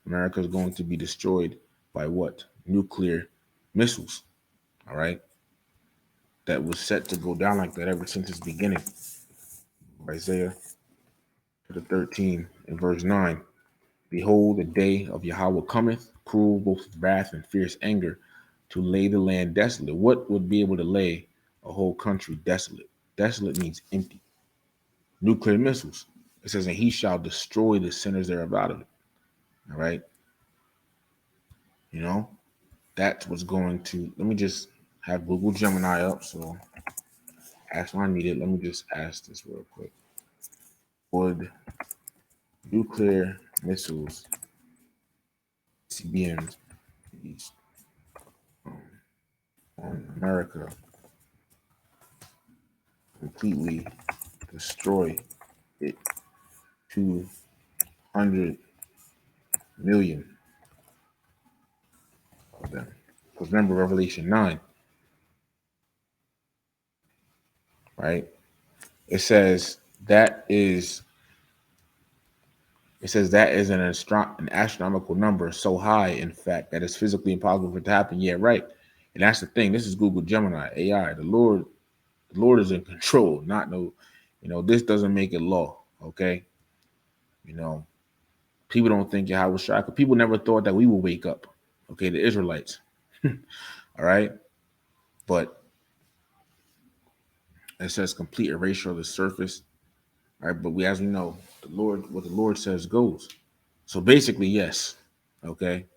America is going to be destroyed by what? Nuclear missiles. All right, that was set to go down like that ever since its beginning. Isaiah 13 and verse 9. Behold, the day of Yahweh cometh, cruel both with wrath and fierce anger, to lay the land desolate. What would be able to lay a whole country desolate? Desolate means empty. Nuclear missiles. It says, and he shall destroy the sinners thereof out of it. All right. You know, that's what's going to. Let me just have Google Gemini up. So, ask when I need it. Let me just ask this real quick. Would nuclear missiles, CBMs, on America completely destroy it? 200 million of them. Because remember Revelation 9, right? It says that is an astronomical number, so high, in fact, that it's physically impossible for it to happen. Yeah, right. And that's the thing. This is Google Gemini AI. The Lord is in control. Not no, this doesn't make it law. Okay, you know, people don't think Yahweh Shai. People never thought that we would wake up. Okay, the Israelites. All right, but it says complete erasure of the surface. All right, but as we know, what the Lord says goes. So basically, yes. Okay.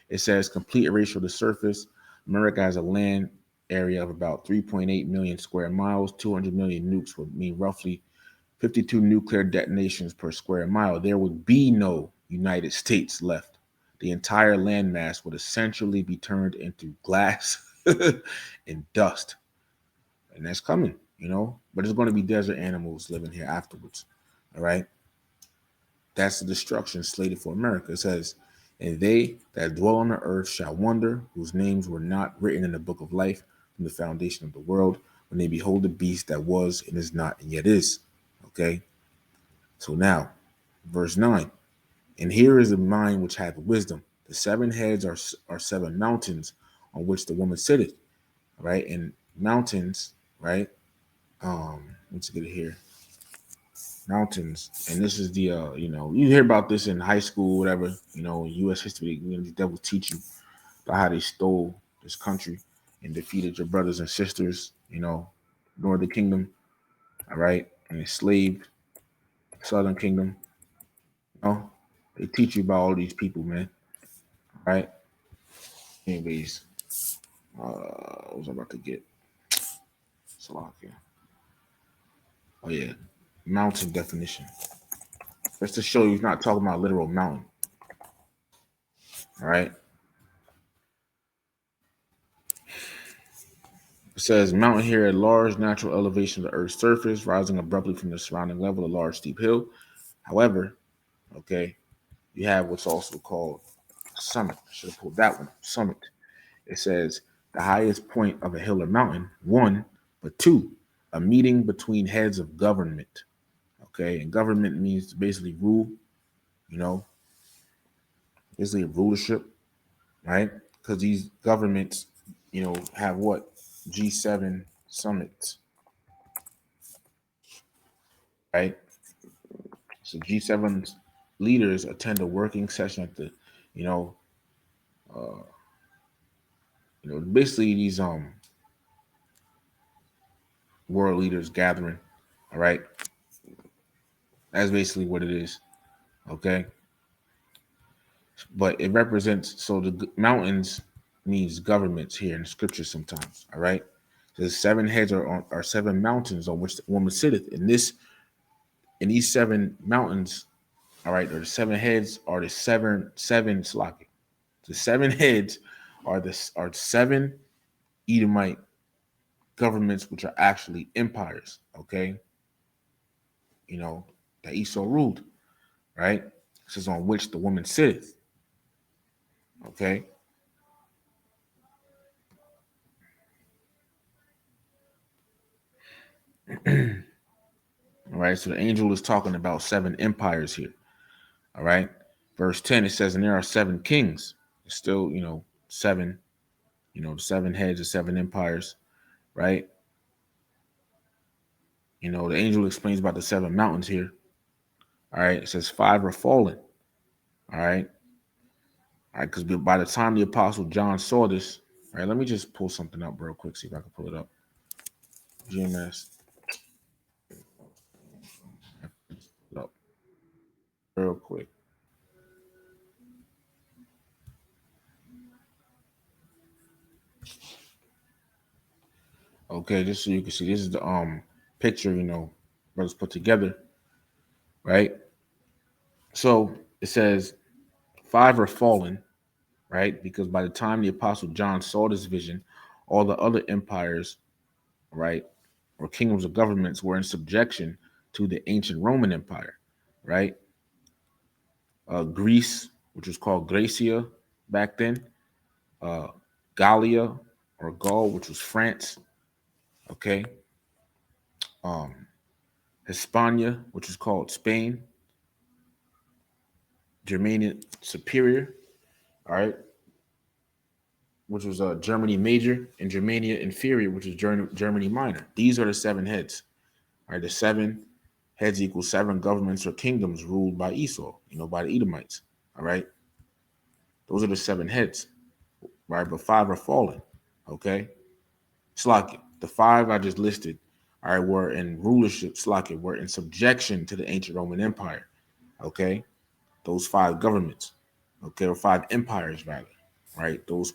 It says complete erasure of the surface. America has a land area of about 3.8 million square miles. 200 million nukes would mean roughly 52 nuclear detonations per square mile. There would be no United States left. The entire landmass would essentially be turned into glass and dust. And that's coming, but it's going to be desert animals living here afterwards. All right. That's the destruction slated for America. It says, and they that dwell on the earth shall wonder, whose names were not written in the book of life from the foundation of the world, when they behold the beast that was and is not and yet is. Okay. So now, verse 9. And here is the mind which hath wisdom. The seven heads are seven mountains on which the woman sitteth. Right. And mountains, right? Let's get it here. Mountains, and this is the you hear about this in high school, whatever, U.S. history. The devil teach you about how they stole this country and defeated your brothers and sisters, Northern Kingdom, all right, and enslaved Southern Kingdom. They teach you about all these people, man. All right. Anyways, what was I about to get? Slovakia. Oh yeah, mountain definition. Just to show you, he's not talking about literal mountain. All right. It says mountain here at large natural elevation of the Earth's surface, rising abruptly from the surrounding level, a large steep hill. However, okay, you have what's also called summit. I should have pulled that one. Summit. It says the highest point of a hill or mountain, one, but two, a meeting between heads of government. Okay, and government means basically rule, basically rulership, right? Because these governments, have what? G7 summits, right? So G7 leaders attend a working session at the, you know, uh, basically these world leaders gathering. All right, that's basically what it is. Okay, but it represents, so the mountains means governments here in the scripture sometimes. All right, the seven heads are seven mountains on which the woman sitteth. In these seven mountains, all right, or the seven heads are the seven slocky. The seven heads are seven Edomite governments, which are actually empires. Okay, that Esau ruled, right? It says on which the woman sitteth. Okay. All right. So the angel is talking about 7 empires here. All right. Verse 10, it says, and there are 7 kings. It's still, 7, 7 heads of 7 empires, right? The angel explains about the 7 mountains here. All right. It says 5 are fallen. All right. All right. Because by the time the apostle John saw this, all right, let me just pull something up real quick, see if I can pull it up. GMS. Up real quick. Okay, just so you can see, this is the picture, brothers put together, right? So it says 5 are fallen, right? Because by the time the apostle John saw this vision, all the other empires, right, or kingdoms of governments were in subjection to the ancient Roman Empire, right? Greece, which was called Gracia back then, uh, Gallia or Gaul, which was France, okay? Um, Hispania, which is called Spain, Germania Superior, all right, which was Germany Major, and Germania Inferior, which is Germany Minor. These are the 7 heads. All right, the 7 heads equals 7 governments or kingdoms ruled by Esau, by the Edomites. All right, those are the 7 heads, right? But 5 are fallen. Okay, Slakia. The 5 I just listed, all right, were in rulership. Slakia were in subjection to the ancient Roman Empire. Okay, those 5 governments. Okay, or 5 empires rather. Right, those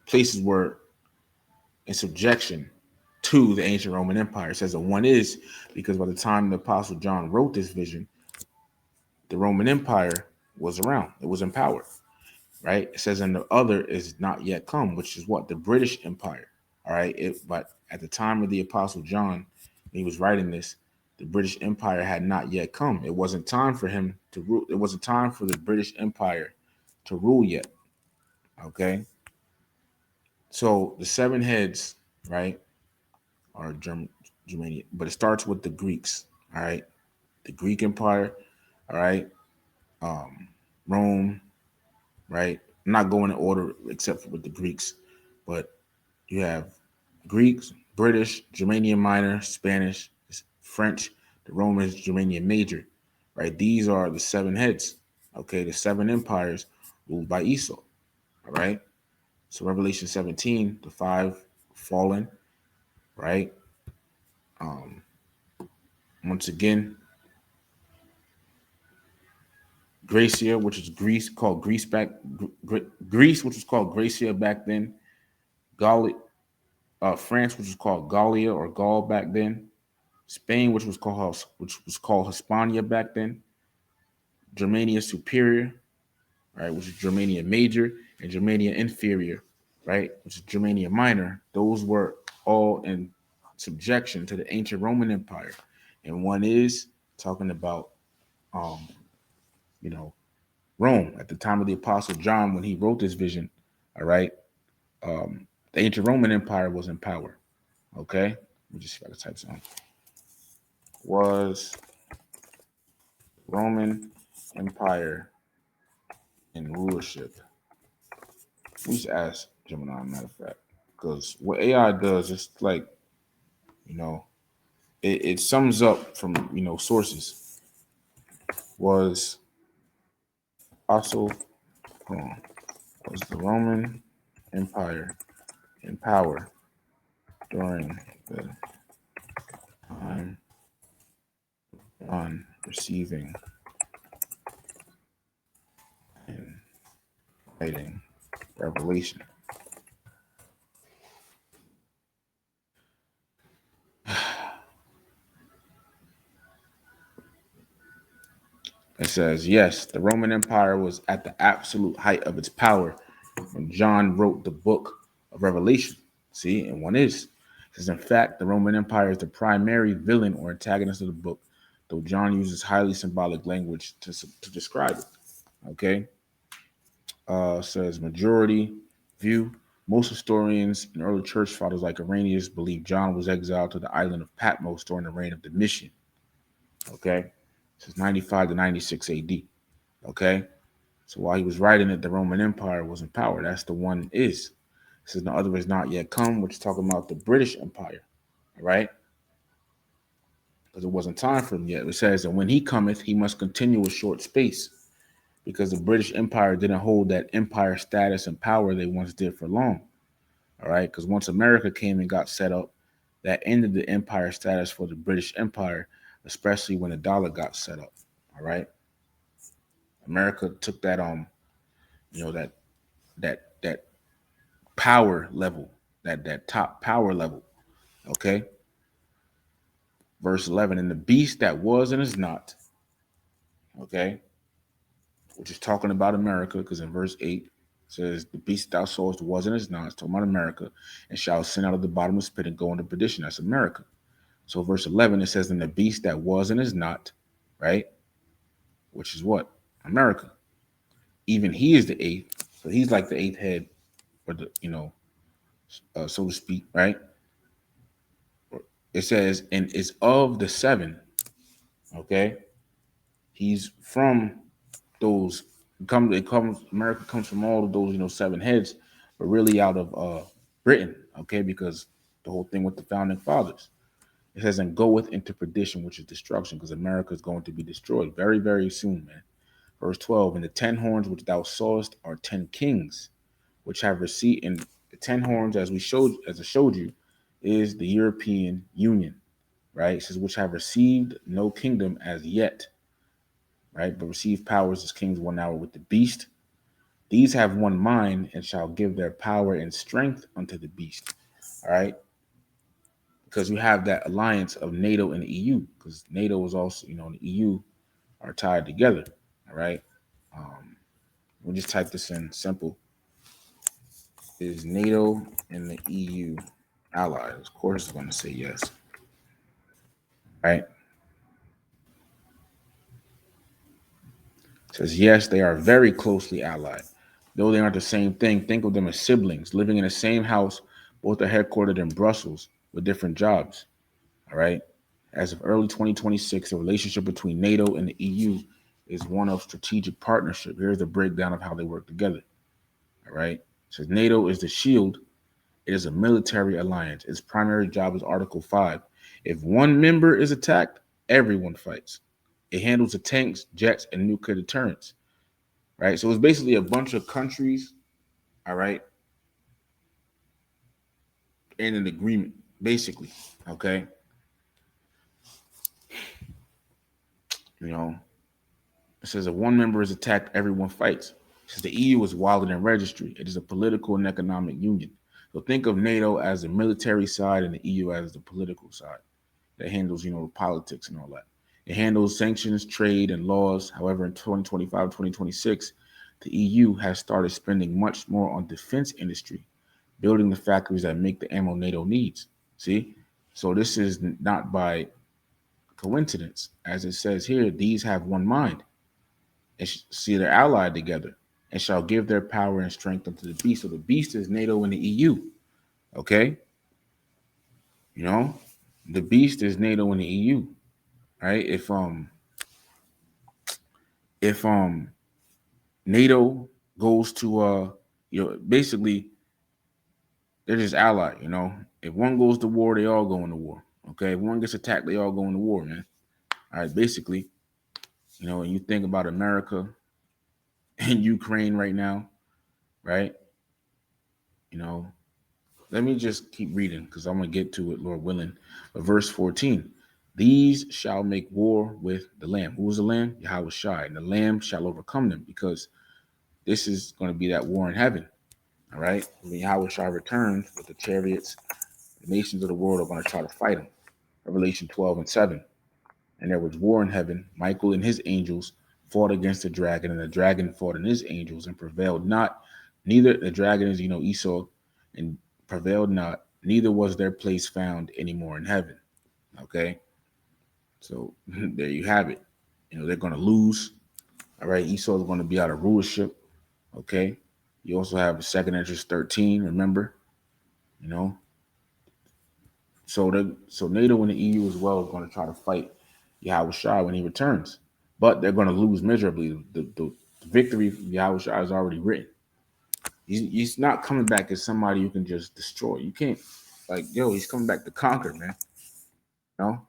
places were in subjection to the ancient Roman Empire. It says that one is because by the time the Apostle John wrote this vision, the Roman Empire was around. It was in power, right? It says, and the other is not yet come, which is what? The British Empire, all right? But at the time of the Apostle John, he was writing this, the British Empire had not yet come. It wasn't time for him to rule. It wasn't time for the British Empire to rule yet, okay? So the 7 heads, right, are Germania, but it starts with the Greeks. All right, the Greek Empire. All right, Rome. Right, I'm not going in order except for with the Greeks, but you have Greeks, British, Germanian Minor, Spanish, French, the Romans, Germanian Major. Right, these are the 7 heads. Okay, the 7 empires ruled by Esau. All right, so Revelation 17, the 5 fallen. Right, once again, Gracia, which is Greece, called Greece back Greece, which was called Gracia back then. Gaul, France, which was called Gallia or Gaul back then. Spain, which was called Hispania back then. Germania Superior, right, which is Germania Major, and Germania Inferior, right, which is Germania Minor. Those were all in subjection to the ancient Roman Empire, and one is talking about, um, you know, Rome at the time of the Apostle John when he wrote this vision. All right, the ancient Roman Empire was in power. Okay, let me just see if I can type something. Was Roman Empire in rulership? We just ask Gemini, matter of fact, because what AI does, it's like, you know, it sums up from sources. Was also was the Roman Empire in power during the time on receiving and writing Revelation? It says, yes, the Roman Empire was at the absolute height of its power when John wrote the book of Revelation. See, and one is. It says, in fact, the Roman Empire is the primary villain or antagonist of the book. though John uses highly symbolic language to describe it. Okay, says majority view. Most historians and early church fathers like Irenaeus believe John was exiled to the island of Patmos during the reign of Domitian. Okay, it says 95 to 96 AD. Okay, so while he was writing it, the Roman Empire was in power. That's the one is. It says the other is not yet come, which is talking about the British Empire. All right, because it wasn't time for him yet. It says, and when he cometh, he must continue a short space, because the British Empire didn't hold that empire status and power they once did for long. All right, because once America came and got set up, that ended the empire status for the British Empire, especially when the dollar got set up. All right, America took that that that power level, that top power level. Okay, verse 11, and the beast that was and is not. Okay, which is talking about America, because in verse 8 it says, the beast thou sawest was and is not. It's talking about America, and shall ascend out of the bottomless pit and go into perdition. That's America. So verse 11, it says, and the beast that was and is not, right? Which is what? America. Even he is the eighth. So he's like the eighth head, or so to speak, right? It says, and is of the seven, okay? He's from those America comes from all of those, seven heads, but really out of Britain, okay, because the whole thing with the founding fathers. It says, and goeth into perdition, which is destruction, because America is going to be destroyed very, very soon, man. Verse 12, and the 10 horns which thou sawest are 10 kings, which have received, and the 10 horns, as I showed you, is the European Union, right? It says, which have received no kingdom as yet, right? But receive powers as kings 1 hour with the beast. These have one mind and shall give their power and strength unto the beast. All right. Because you have that alliance of NATO and the EU, because NATO is also, and the EU are tied together. All right. We'll just type this in simple. Is NATO and the EU allies? Of course, it's going to say yes. Right. It says yes, they are very closely allied. Though they aren't the same thing, think of them as siblings living in the same house. Both are headquartered in Brussels with different jobs. All right. As of early 2026, the relationship between NATO and the EU is one of strategic partnership. Here's the breakdown of how they work together. All right. It says NATO is the shield. It is a military alliance. Its primary job is Article 5. If one member is attacked, everyone fights. It handles the tanks, jets, and nuclear deterrence. Right. So it's basically a bunch of countries, all right, in an agreement, basically. Okay. You know, it says if one member is attacked, everyone fights. It says the EU is wilder than registry. It is a political and economic union. So think of NATO as the military side and the EU as the political side that handles, politics and all that. It handles sanctions, trade, and laws. However, in 2025, 2026, the EU has started spending much more on defense industry, building the factories that make the ammo NATO needs. See? So this is not by coincidence. As it says here, these have one mind and see they're allied together and shall give their power and strength unto the beast. So the beast is NATO and the EU. Okay. The beast is NATO and the EU. Right. If NATO goes to basically they're just allied, If one goes to war, they all go into war. Okay. If one gets attacked, they all go into war, man. All right, basically, when you think about America and Ukraine right now, right? You know, let me just keep reading because I'm going to get to it, Lord willing. But verse 14, these shall make war with the Lamb. Who is the Lamb? Yahweh Shai. And the Lamb shall overcome them, because this is going to be that war in heaven. All right. When Yahweh Shai returns with the chariots, the nations of the world are going to try to fight him. Revelation 12:7. And there was war in heaven. Michael and his angels fought against the dragon, and the dragon fought and his angels and prevailed not. Neither the dragon is, Esau, and prevailed not. Neither was their place found anymore in heaven. Okay. So there you have it. They're going to lose. All right. Esau is going to be out of rulership. Okay. You also have second Esdras 13. Remember, you know. So NATO and the EU as well is going to try to fight Yahweh Shai when he returns, but they're going to lose miserably. The victory for Yahweh Shai is already written. He's not coming back as somebody you can just destroy. You can't, like, he's coming back to conquer, man. You know,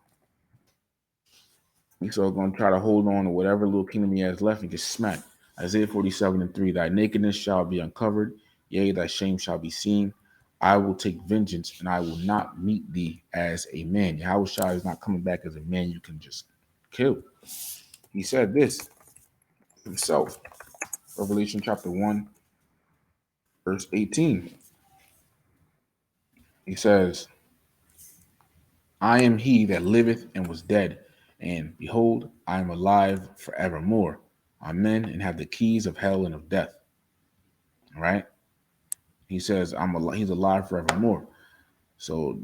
he's so going to try to hold on to whatever little kingdom he has left and get smacked. Isaiah 47:3, thy nakedness shall be uncovered, yea, thy shame shall be seen. I will take vengeance and I will not meet thee as a man. Yahweh Shai is not coming back as a man you can just kill. He said this himself. Revelation chapter 1, verse 18. He says, I am he that liveth and was dead, and behold, I am alive forevermore. Amen. And have the keys of hell and of death. All right. He says, he's alive forevermore. So,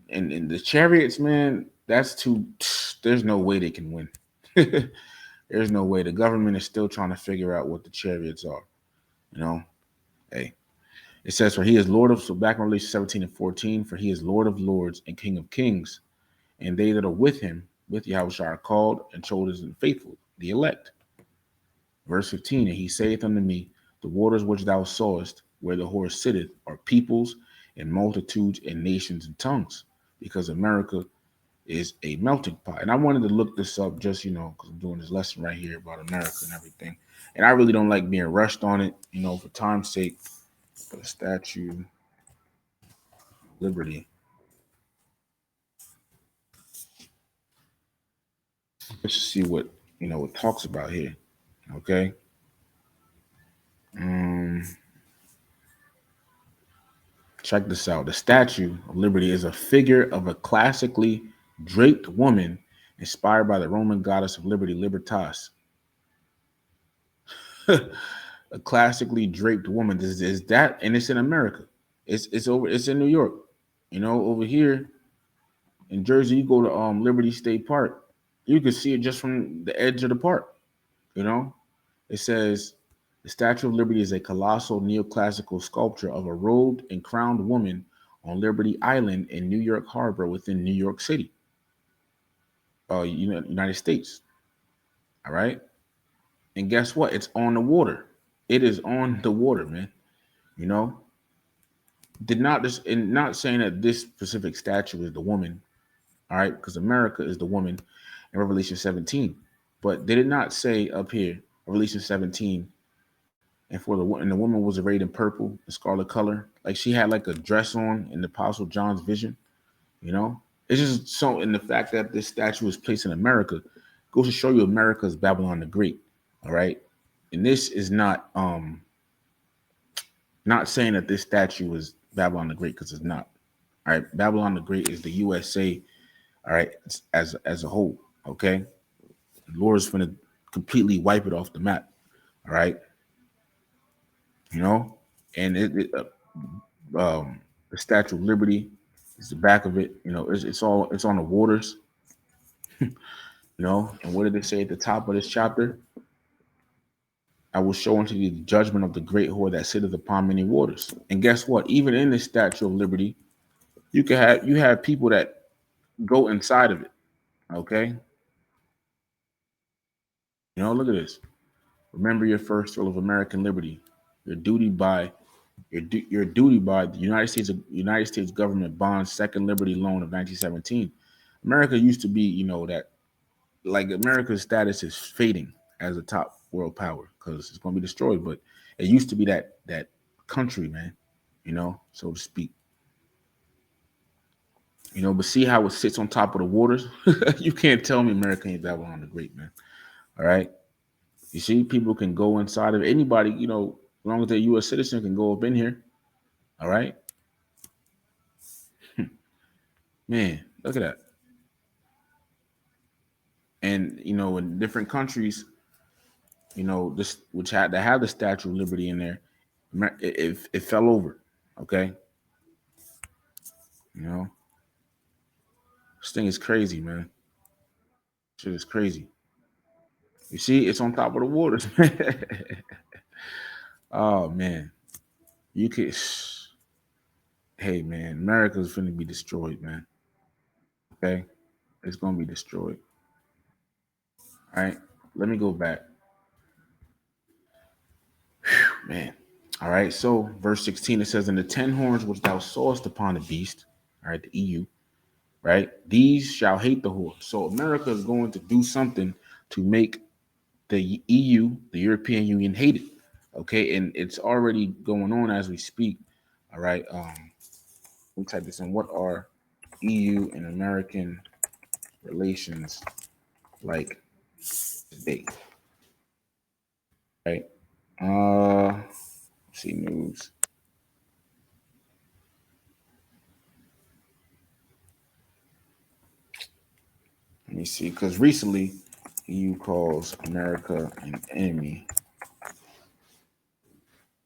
in the chariots, man, that's too, there's no way they can win. There's no way. The government is still trying to figure out what the chariots are. Hey, it says, for he is Lord of, so back in Revelation 17 and 14, for he is Lord of lords and King of kings. And they that are with him, with Yahweh, are called and chosen and faithful, the elect. Verse 15, and he saith unto me, the waters which thou sawest, where the horse sitteth, are peoples and multitudes and nations and tongues, because America is a melting pot. And I wanted to look this up just, because I'm doing this lesson right here about America and everything. And I really don't like being rushed on it, for time's sake. The Statue of Liberty. Let's just see what, it talks about here. Okay. Check this out. The Statue of Liberty is a figure of a classically draped woman inspired by the Roman goddess of liberty, Libertas. A classically draped woman. This is that, and it's in America. It's in New York. Over here in Jersey, you go to Liberty State Park. You can see it just from the edge of the park. It says the Statue of Liberty is a colossal neoclassical sculpture of a robed and crowned woman on Liberty Island in New York Harbor within New York City, United States. All right. And guess what? It's on the water. It is on the water, man. You know, did not this, and not saying that this specific statue is the woman, all right, because America is the woman in Revelation 17. But did it not say up here, Revelation 17, and the woman was arrayed in purple, the scarlet color, like she had like a dress on in the Apostle John's vision. You know, it's just so in the fact that this statue was placed in America goes to show you America is Babylon the Great. All right, and this is not saying that this statue is Babylon the Great because it's not. All right, Babylon the Great is the USA. All right, as a whole. Okay, the Lord is going to completely wipe it off the map. All right, and the Statue of Liberty is the back of it. It's on the waters. And what did it say at the top of this chapter? I will show unto you the judgment of the great whore that sitteth upon many waters. And guess what? Even in this Statue of Liberty, you have people that go inside of it. Okay, look at this. Remember your first rule of American liberty. Your duty by your duty by the United States government bonds second liberty loan of 1917. America used to be, that like America's status is fading as a top world power because it's going to be destroyed. But it used to be that country, man, so to speak. But see how it sits on top of the waters. You can't tell me America ain't Babylon the Great, man. All right. You see, people can go inside of anybody, as long as they're U.S. citizen, can go up in here. All right. Man, look at that. And in different countries, this which had to have the Statue of Liberty in there, it fell over. Okay. This thing is crazy, man. Shit is crazy. You see, it's on top of the waters. Oh man, you could. Hey man, America's finna be destroyed, man. Okay, it's gonna be destroyed. All right, let me go back, man. All right, so verse 16 it says, "And the 10 horns which thou sawest upon the beast, all right, the EU, right? These shall hate the whore." So America is going to do something to make the EU, the European Union, hate it. Okay, and it's already going on as we speak. All right, let me type this in. What are EU and American relations like today? Right. Let's see news. Let me see, because recently EU calls America an enemy,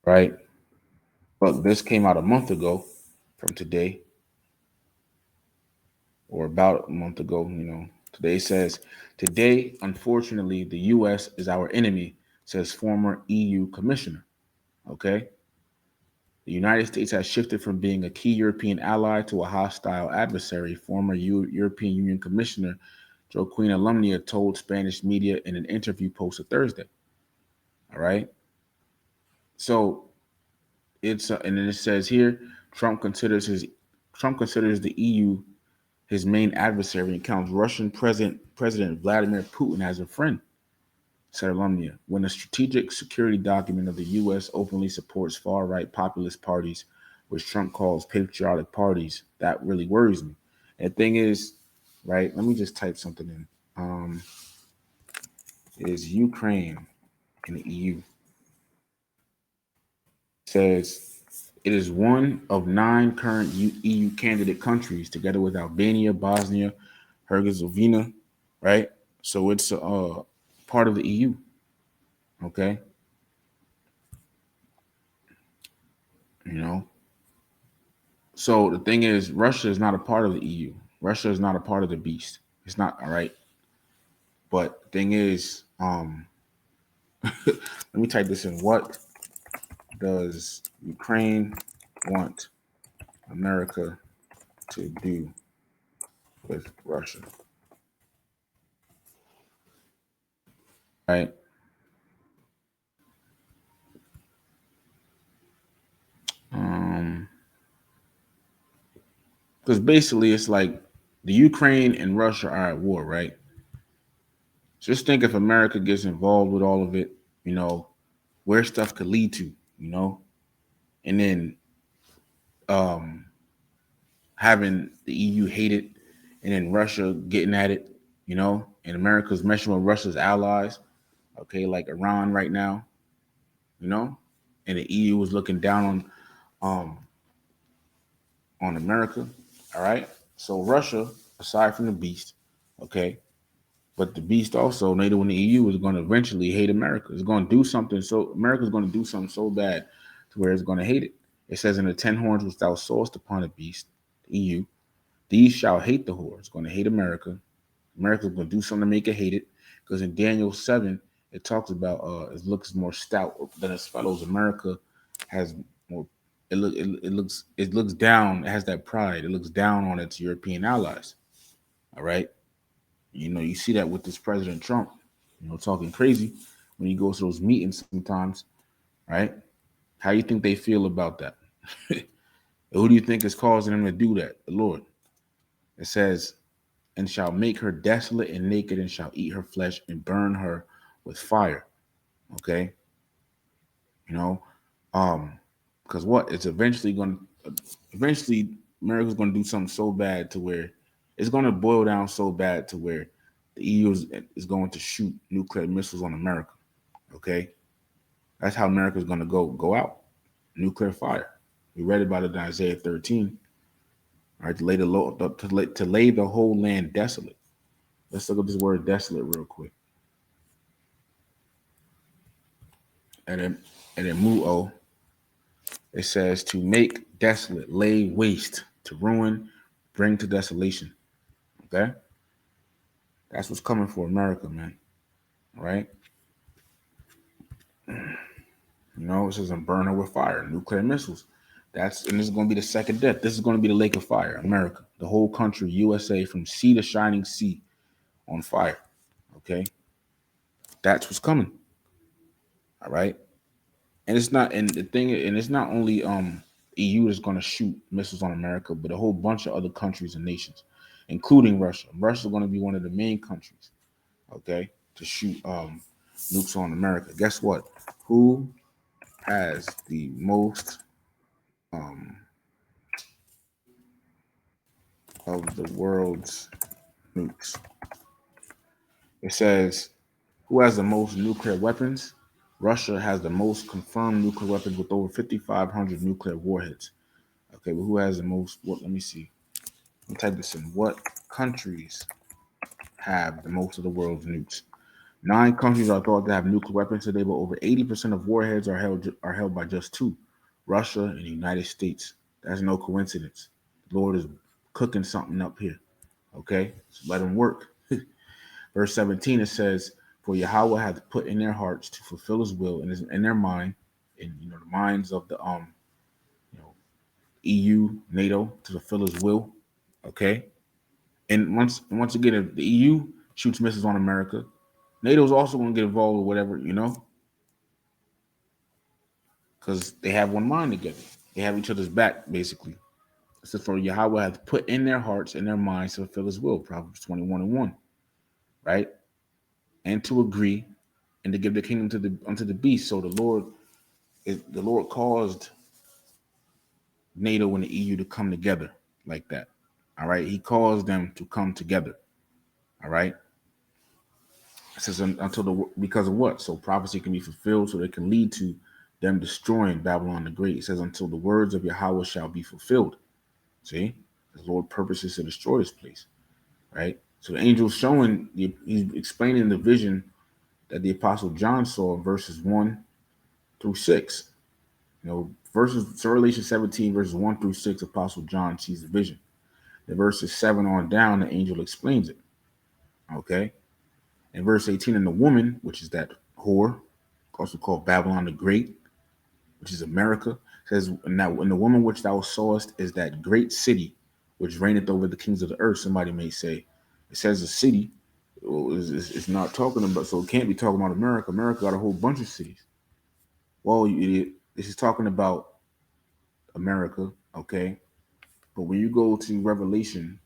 right? But this came out a month ago from today, or about a month ago. Today says, "Today, unfortunately, the U.S. is our enemy," says former EU commissioner. Okay. The United States has shifted from being a key European ally to a hostile adversary, former European Union Commissioner Joaquin Almunia told Spanish media in an interview posted Thursday. All right. So and then it says here, Trump considers the EU his main adversary and counts Russian President Vladimir Putin as a friend, said Alumnia. When a strategic security document of the U.S. openly supports far-right populist parties, which Trump calls patriotic parties, that really worries me. And the thing is, right, let me just type something in. Is Ukraine in the EU? It says it is one of 9 current EU candidate countries, together with Albania, Bosnia, Herzegovina, right? So it's part of the EU. Okay, you know. So the thing is, Russia is not a part of the EU. Russia is not a part of the beast. It's not, all right. But the thing is, let me type this in. What does Ukraine want America to do with Russia? Right. Um, because basically it's like the Ukraine and Russia are at war, right? Just think if America gets involved with all of it, you know, where stuff could lead to, you know, and then um having the EU hate it, and then Russia getting at it, and America's messing with Russia's allies, okay, like Iran right now, you know, and the EU was looking down um on America, all right. So Russia, aside from the beast, okay, but the beast also, NATO and the EU is going to eventually hate America. It's going to do something. So America's going to do something so bad to where it's going to hate it. It says, "In the 10 horns which thou sawest upon the beast, the EU, these shall hate the whore." It's going to hate America. America's going to do something to make it hate it. Because in Daniel 7, it talks about it looks more stout than its fellows. America has more. It looks down. It has that pride. It looks down on its European allies. All right. You see that with this President Trump, talking crazy when he goes to those meetings sometimes, right? How you think they feel about that? Who do you think is causing them to do that? The Lord. It says, "And shall make her desolate and naked, and shall eat her flesh and burn her with fire." Okay, you know, because what? It's eventually America's going to do something so bad to where it's going to boil down so bad to where the EU is going to shoot nuclear missiles on America. Okay, that's how America's going to go out. Nuclear fire. We read about it in Isaiah 13. All right, to lay the whole land desolate. Let's look up this word desolate real quick. And then mu'o, it says to make desolate, lay waste, to ruin, bring to desolation. Okay? That's what's coming for America, man. All right. You know, it says a burner with fire, nuclear missiles. And this is going to be the second death. This is going to be the lake of fire, America, the whole country, USA, from sea to shining sea on fire. Okay. That's what's coming. All right. And it's not, and the thing, and it's not only EU that's going to shoot missiles on America, but a whole bunch of other countries and nations, including Russia. Russia's going to be one of the main countries, okay, to shoot nukes on America. Guess what? Who has the most um, of the world's nukes? It says who has the most nuclear weapons? Russia has the most confirmed nuclear weapons with over 5,500 nuclear warheads. Okay, but who has the most? What? Let me see. Let me type this in. What countries have the most of the world's nukes? 9 countries are thought to have nuclear weapons today, but over 80% of warheads are held by just two: Russia and the United States. That's no coincidence. The Lord is cooking something up here. Okay, so let him work. Verse 17 it says, "For Yahweh hath put in their hearts to fulfill His will, and is in their mind, in the minds of the you know EU, NATO, to fulfill His will." Okay, and once again, if the EU shoots missiles on America, NATO's also going to get involved with whatever, because they have one mind together. They have each other's back, basically. It says, "For Yahweh hath put in their hearts and their minds to fulfill His will," Proverbs 21:1, right? And to agree and to give the kingdom to the unto the beast. So the Lord caused NATO and the EU to come together like that. All right. He caused them to come together. All right. It says until because of what? So prophecy can be fulfilled, so it can lead to them destroying Babylon the Great. It says until the words of Yahweh shall be fulfilled. See, the Lord purposes to destroy this place. Right. So the angel's he's explaining the vision that the apostle John saw in verses 1 through 6. Revelation 17, verses 1 through 6, Apostle John sees the vision. The verses 7 on down, the angel explains it. Okay. In verse 18, and the woman, which is that whore, also called Babylon the Great, which is America, says, and the woman which thou sawest is that great city which reigneth over the kings of the earth. Somebody may say, it says a city. Well, it's not talking about, so it can't be talking about America. America got a whole bunch of cities. Well, you idiot. This is talking about America, okay? But when you go to Revelation,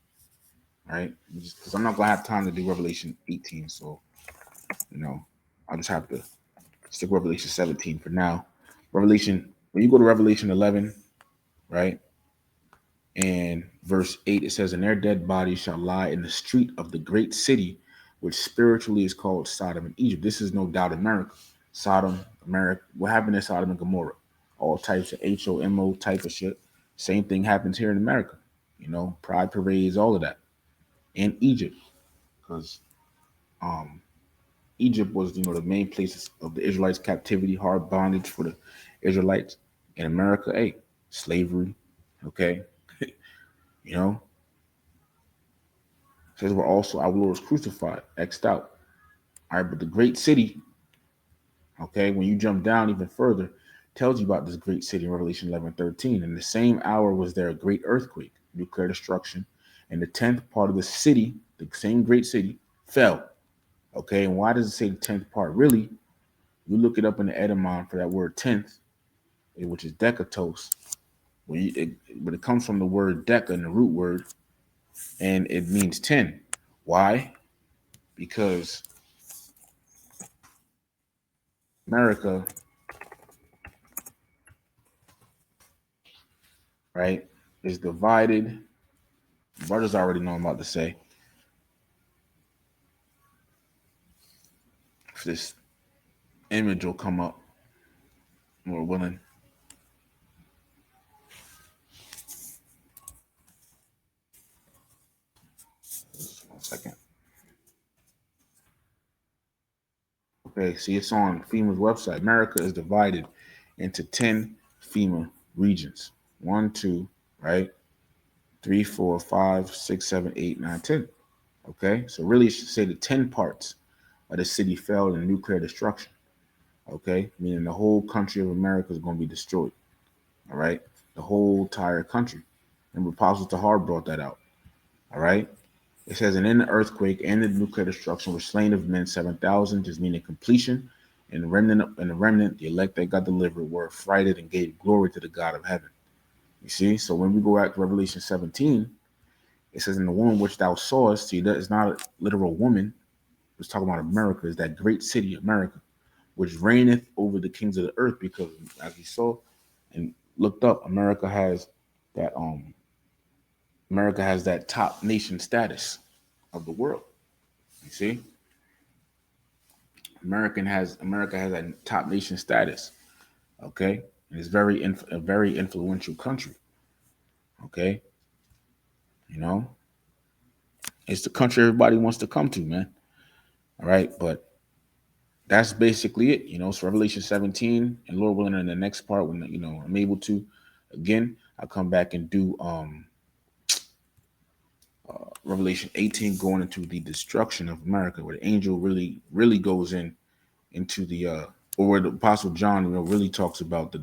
right? Because I'm not gonna have time to do Revelation 18, so I'll just have to stick with Revelation 17 for now. When you go to Revelation 11, right, and verse 8, it says, "And their dead bodies shall lie in the street of the great city, which spiritually is called Sodom and Egypt." This is no doubt America. Sodom, America. What happened in Sodom and Gomorrah? All types of HOMO type of shit. Same thing happens here in America. Pride parades, all of that. And Egypt, because um, Egypt was, the main places of the Israelites' captivity, hard bondage for the Israelites. In America, hey, slavery, okay, you know, says we're also our Lord was crucified, X'd out. All right, but the great city, okay, when you jump down even further, tells you about this great city in Revelation 11:13. In the same hour was there a great earthquake, nuclear destruction, and the 10th part of the city, the same great city, fell. Okay, and why does it say the 10th part? Really, you look it up in the etymon for that word 10th, which is dekatos, but it comes from the word deka in the root word, and it means 10. Why? Because America, right, is divided. Brothers already know I'm about to say. If this image will come up, we're willing. Just 1 second. Okay, see, it's on FEMA's website. America is divided into 10 FEMA regions. 1, 2, right? 3, 4, 5, 6, 7, 8, 9, 10. Okay, so really, it should say the 10 parts of the city fell in nuclear destruction. Okay, meaning the whole country of America is going to be destroyed. All right, the whole entire country. And Apostle Tahar brought that out. All right, it says, and in the earthquake and the nuclear destruction were slain of men 7,000, just meaning completion. And the remnant, the elect that got delivered, were affrighted and gave glory to the God of heaven. You see, so when we go back to Revelation 17, it says, in the woman which thou sawest, see, that is not a literal woman. It's talking about America, is that great city, America, which reigneth over the kings of the earth, because as we saw and looked up, America has that top nation status of the world. You see, America has that top nation status. Okay, and it's a very influential country. Okay, you know, it's the country everybody wants to come to, man. All right, but that's basically it. So Revelation 17, and Lord willing, in the next part, when I'm able to, again, I'll come back and do Revelation 18, going into the destruction of America, where the angel really goes into the or where the Apostle John really talks about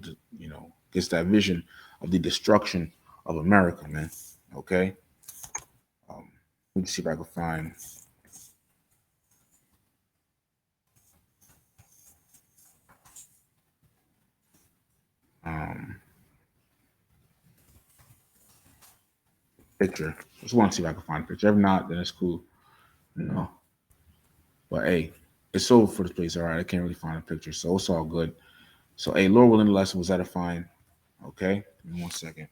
gets that vision of the destruction of America, man. Okay, let me see if I can find um picture. Just want to see if I can find a picture. If not, then it's cool, you know. But hey, it's sold for this place. All right, I can't really find a picture, so it's all good. So hey, Lord willing, the lesson was edifying. Okay, give me 1 second.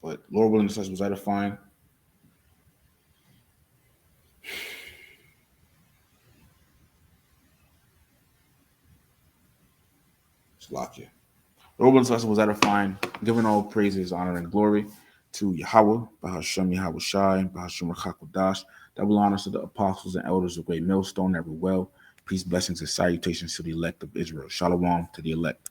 But Lord willing, the lesson was edifying. Slovakia. Lord willing, the lesson was edifying. Giving all praises, honor, and glory to Yahweh, Bahashem Yahweh Shai, Bahashem Rachakodash. Double honors to the apostles and elders of Great Millstone, every well. Peace, blessings, and salutations to the elect of Israel. Shalom to the elect.